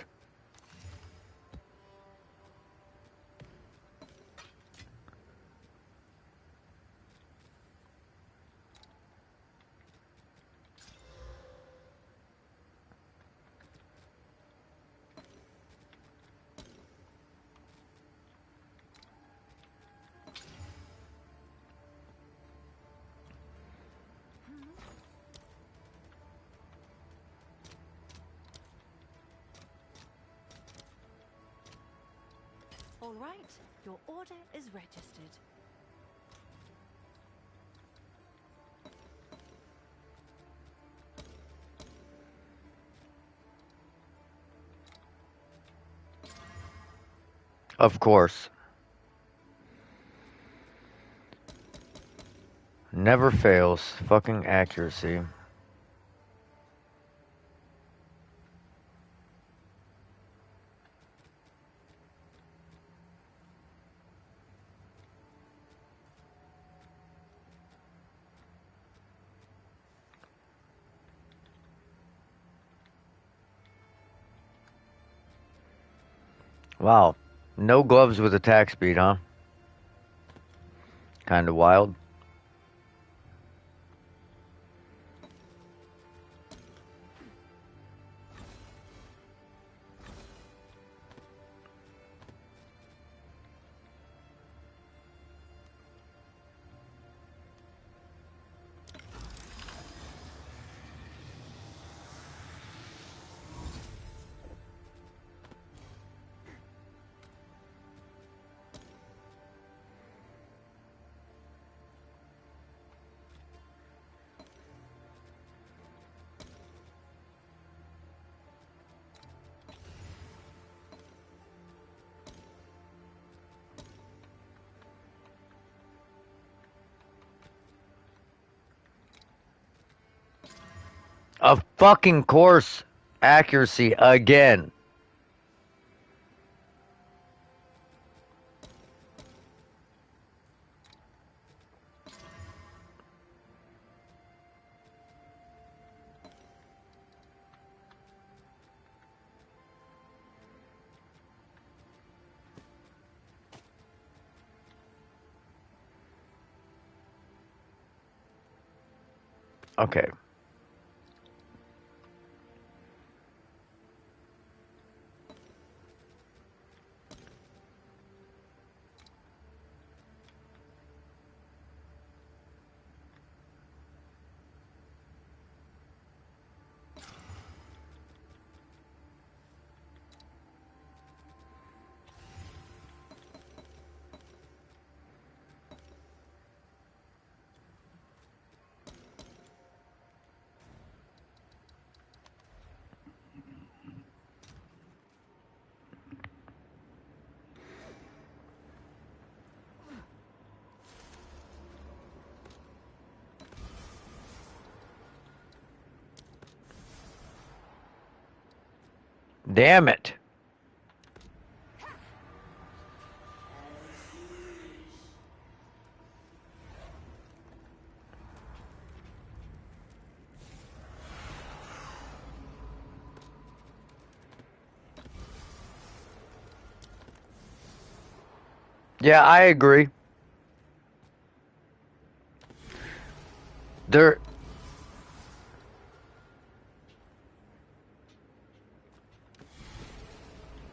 All right, your order is registered. Of course. Never fails. Fucking accuracy. Wow. No gloves with attack speed, huh? Kind of wild. A fucking course accuracy again. Okay. Damn it. Yeah, I agree. There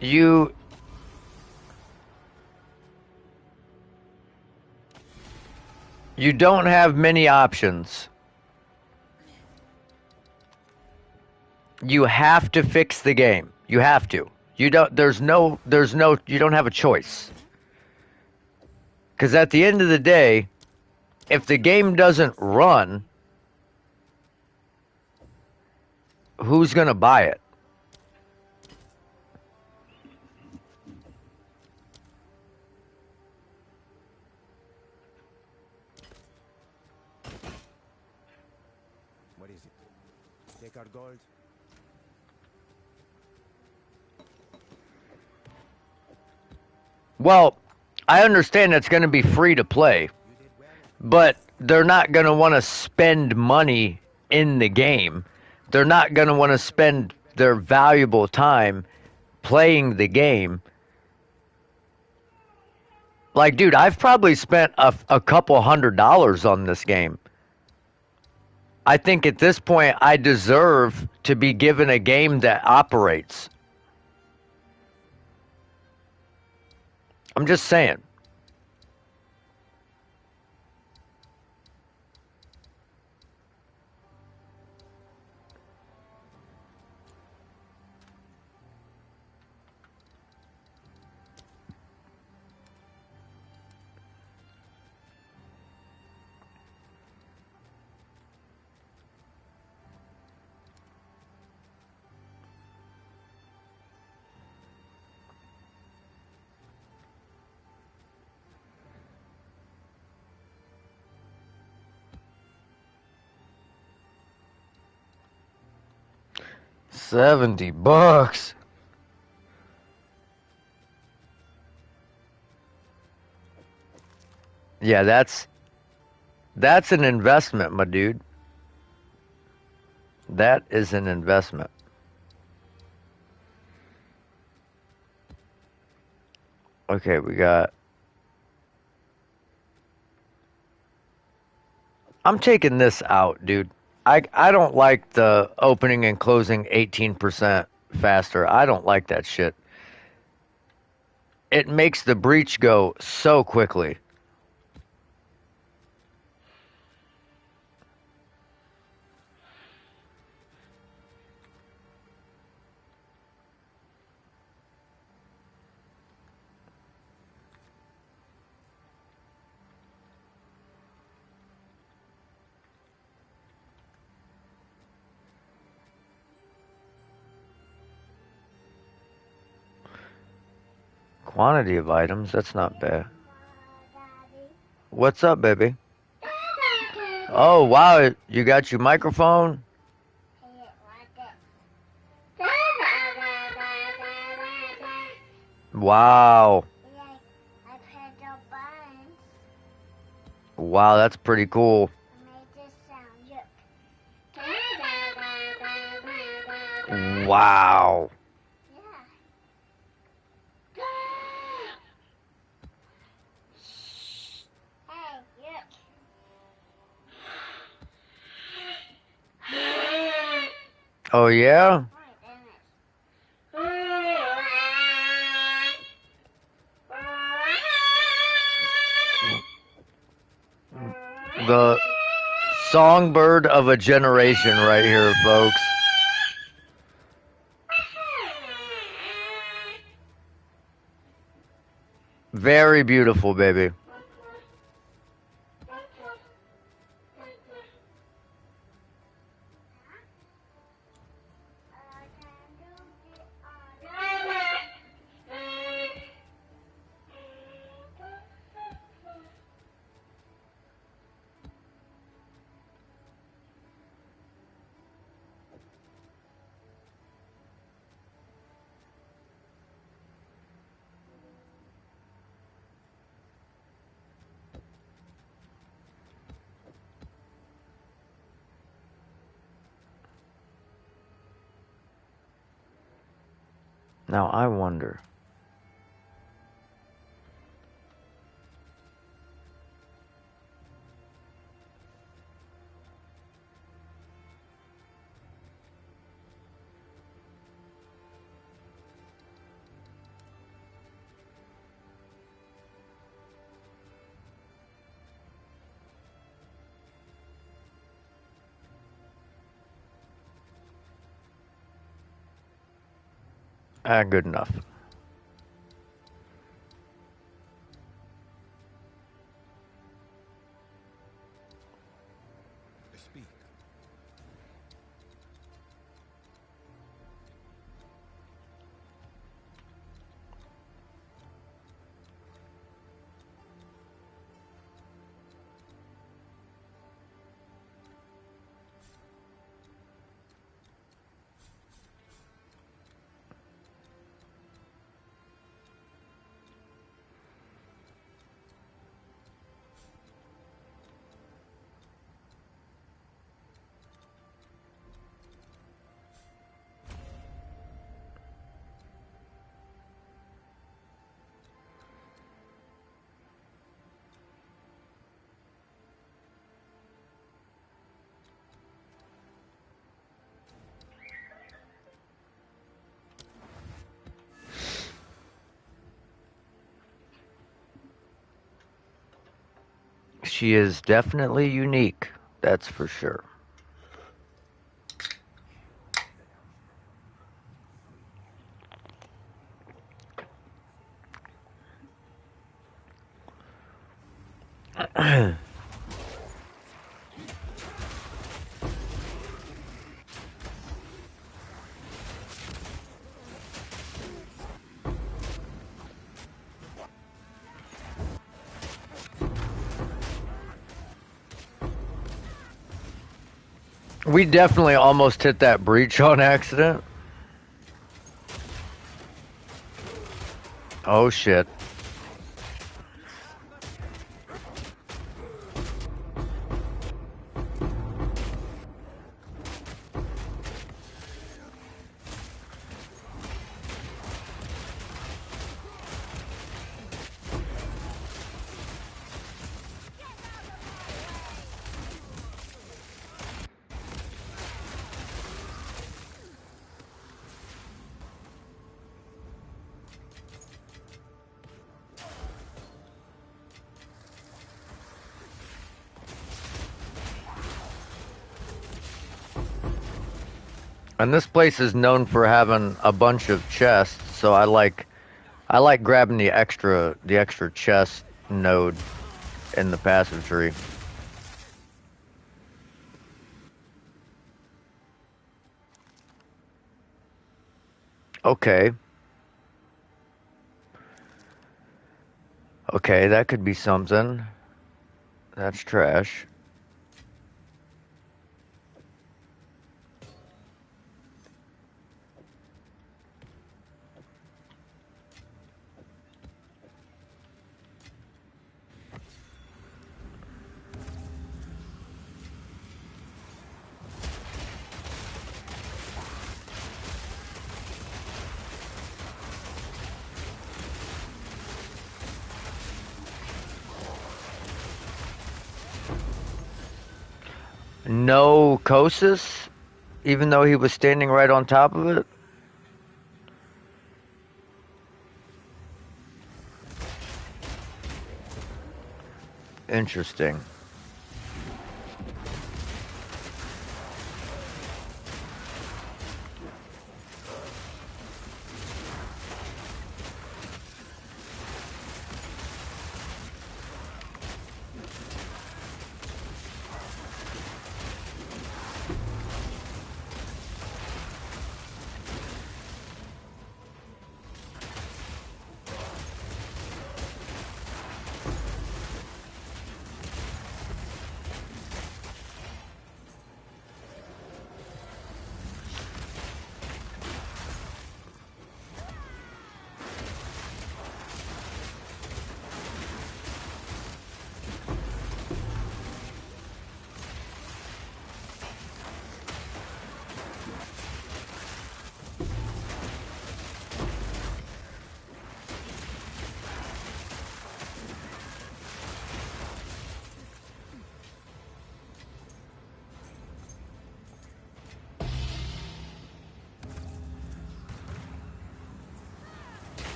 you you don't have many options. You have to fix the game. You have to. You don't there's no you don't have a choice. Cuz at the end of the day, if the game doesn't run, who's going to buy it? What is it? Take our gold. Well, I understand it's going to be free to play, You did well. but they're not going to want to spend money in the game. They're not going to want to spend their valuable time playing the game. Like, dude, I've probably spent a couple $100 on this game. I think at this point I deserve to be given a game that operates. I'm just saying. $70. Yeah, that's an investment, my dude. That is an investment. Okay, we got I'm taking this out, dude. I don't like the opening and closing 18% faster. I don't like that shit. It makes the breach go so quickly. Quantity of items, that's not bad. What's up, baby? Oh, wow, you got your microphone? Wow. Wow, that's pretty cool. Wow. Oh, yeah? The songbird of a generation right here, folks. Very beautiful, baby. Now, I wonder. Good enough. Speak. She is definitely unique, that's for sure. We definitely almost hit that breach on accident. Oh, shit. And this place is known for having a bunch of chests, so I like grabbing the extra chest node in the passive tree. Okay. Okay, that could be something. That's trash. No Kosis, even though he was standing right on top of it? Interesting.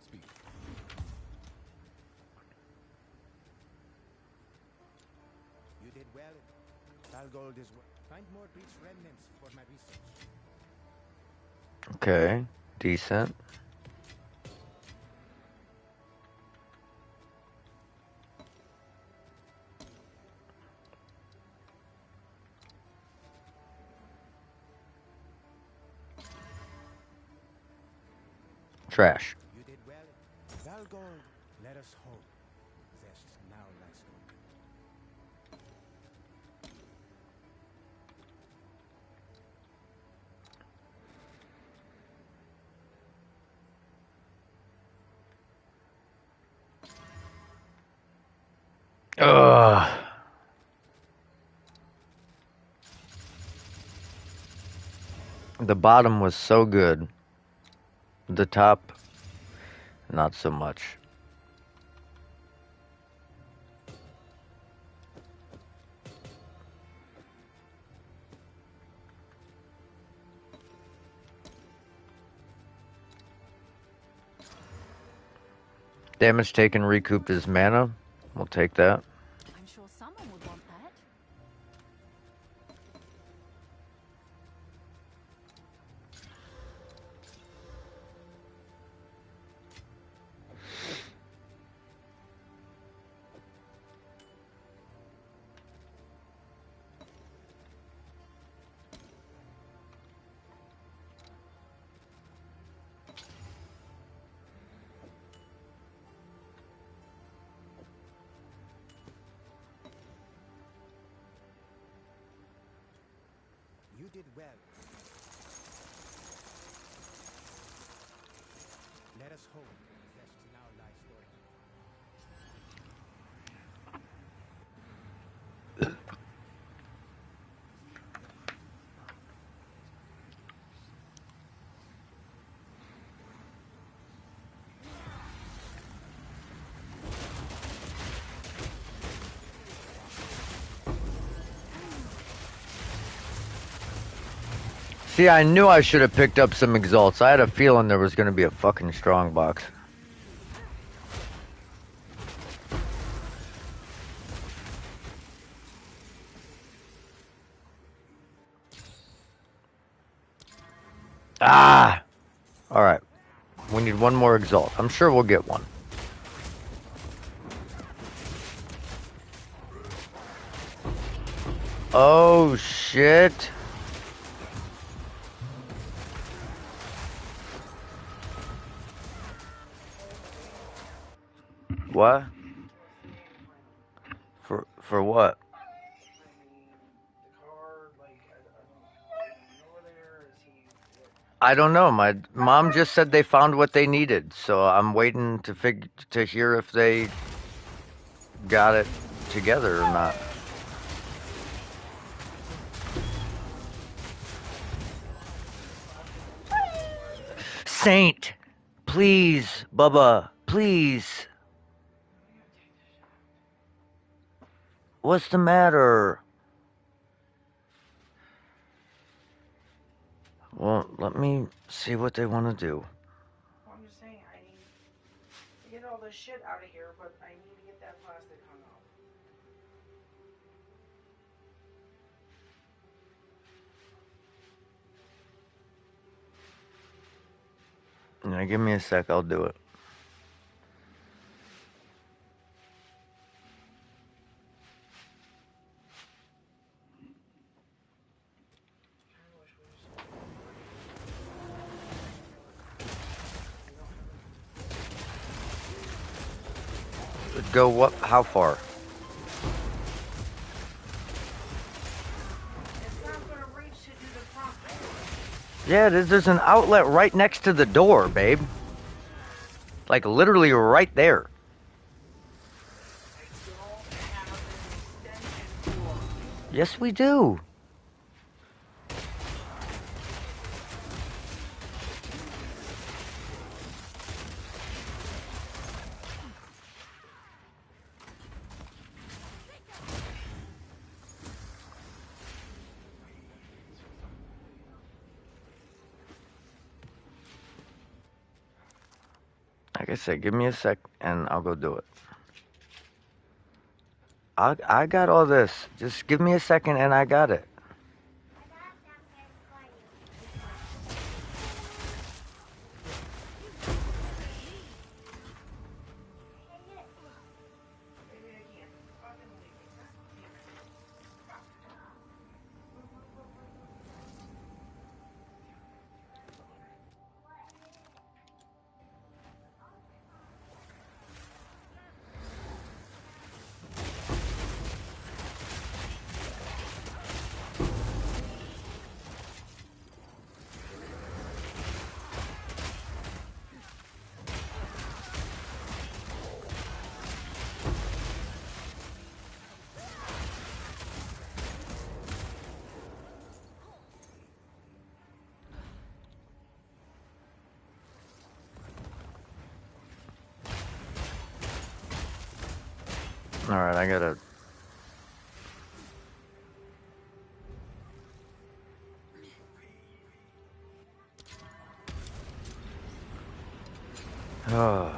Speak. You did well. Valgold is. Find more breach remnants for my research. Okay, decent. Trash. You did well. Valgold, let us hope. Zest now lies open. Ugh. The bottom was so good. The top, not so much. Damage taken recouped his mana. We'll take that. I'm sure someone would want that. You did well. Let us hope. Zest now lies open. See, I knew I should have picked up some exalts. I had a feeling there was going to be a fucking strong box. Ah! Alright. We need one more exalt. I'm sure we'll get one. Oh, shit. What? For what? I don't know. My mom just said they found what they needed, so I'm waiting to hear if they got it together or not. Saint, please, Bubba, please. What's the matter? Well, let me see what they want to do. Well, I'm just saying, I need to get all this shit out of here, but I need to get that plastic hung up. Now, give me a sec, I'll do it. Go what? How far? It's not gonna reach to do the front door. Yeah, there's an outlet right next to the door, babe. Like literally right there. I don't have an extension cord. Yes, we do. Like I said, give me a sec and I'll go do it. I got all this. Just give me a second and I got it. Maybe I can't. Fucking leave me. God damn it. Alright, I gotta... Oh.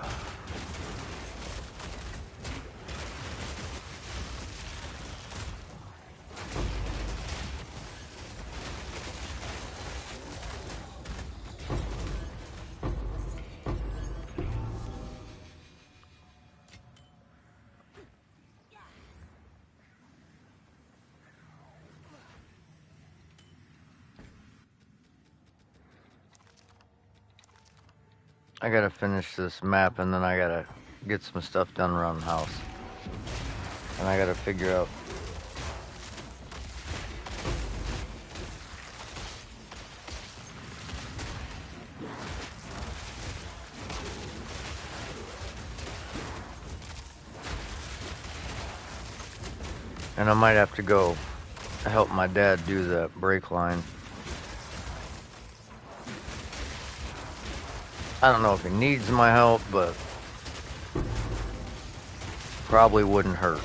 I gotta finish this map and then I gotta get some stuff done around the house. And I gotta figure out... And I might have to go help my dad do the brake line. I don't know if he needs my help, but probably wouldn't hurt.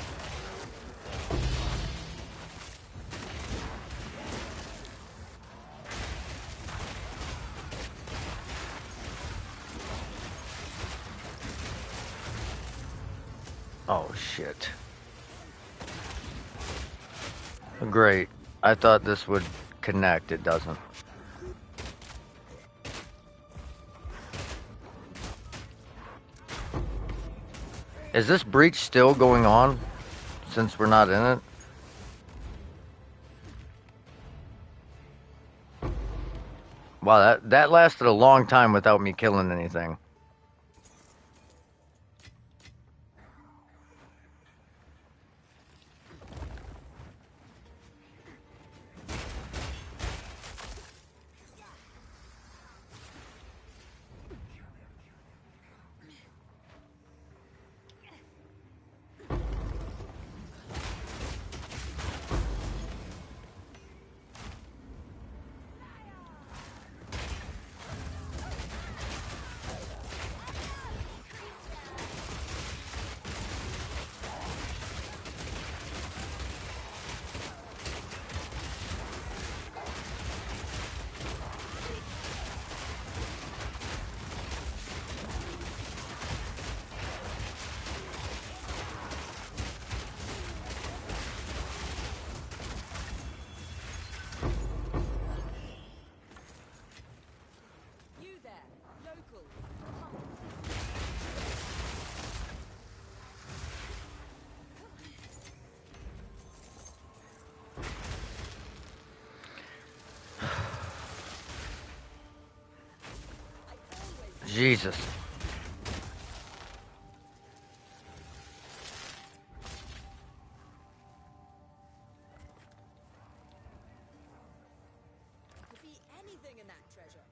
Oh, shit. Great. I thought this would connect. It doesn't. Is this breach still going on since we're not in it? Wow, that lasted a long time without me killing anything. You there, local. Jesus. Could be anything in that treasure.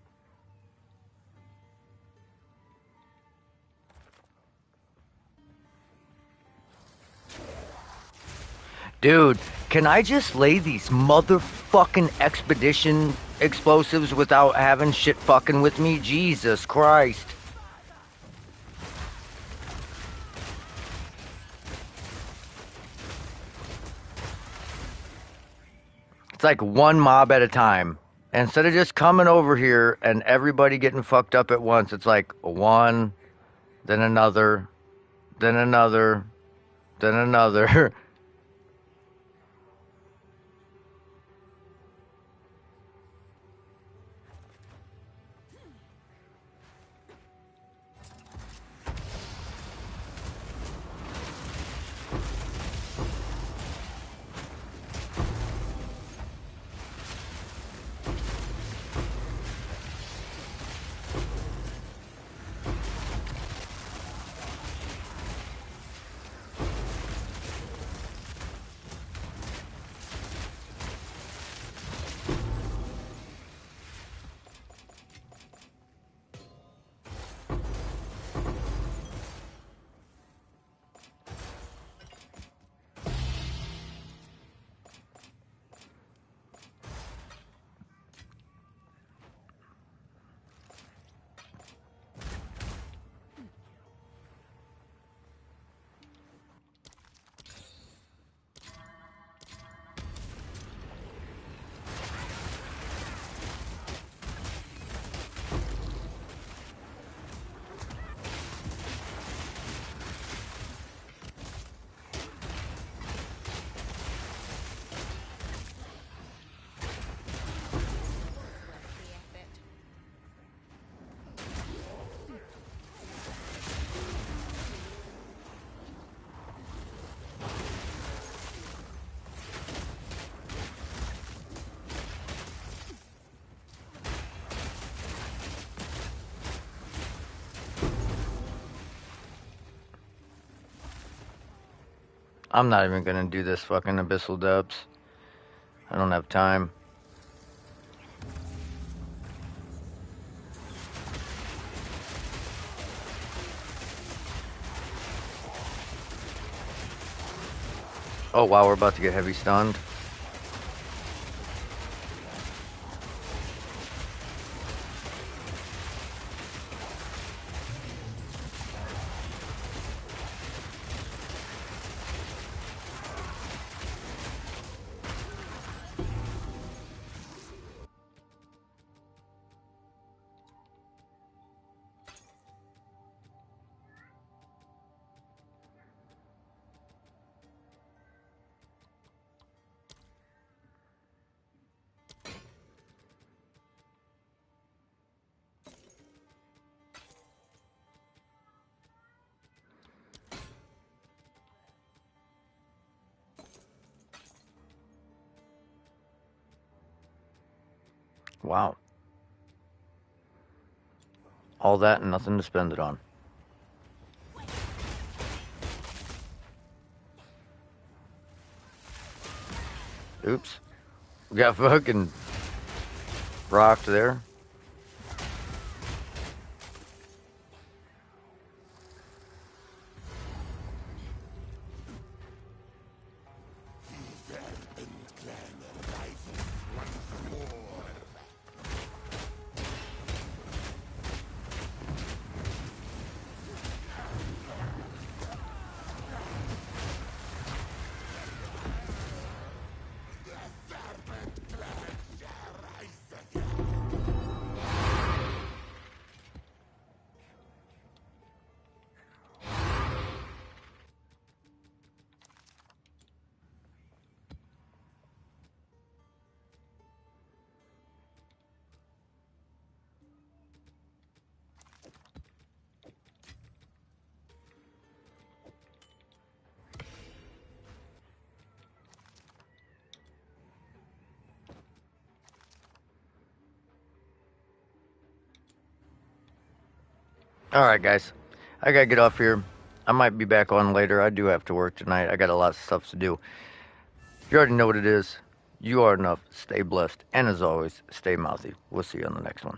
Dude, can I just lay these motherfucking expedition explosives without having shit fucking with me? Jesus Christ. It's like one mob at a time. Instead of just coming over here and everybody getting fucked up at once, it's like one, then another, then another, then another. Worth the effort. I'm not even gonna do this fucking abyssal depths. I don't have time. Oh wow, we're about to get heavy stunned. Wow. All that and nothing to spend it on. Oops. Got fucking rocked there. Alright, guys. I gotta get off here. I might be back on later. I do have to work tonight. I got a lot of stuff to do. You already know what it is. You are enough. Stay blessed. And as always, stay mouthy. We'll see you on the next one.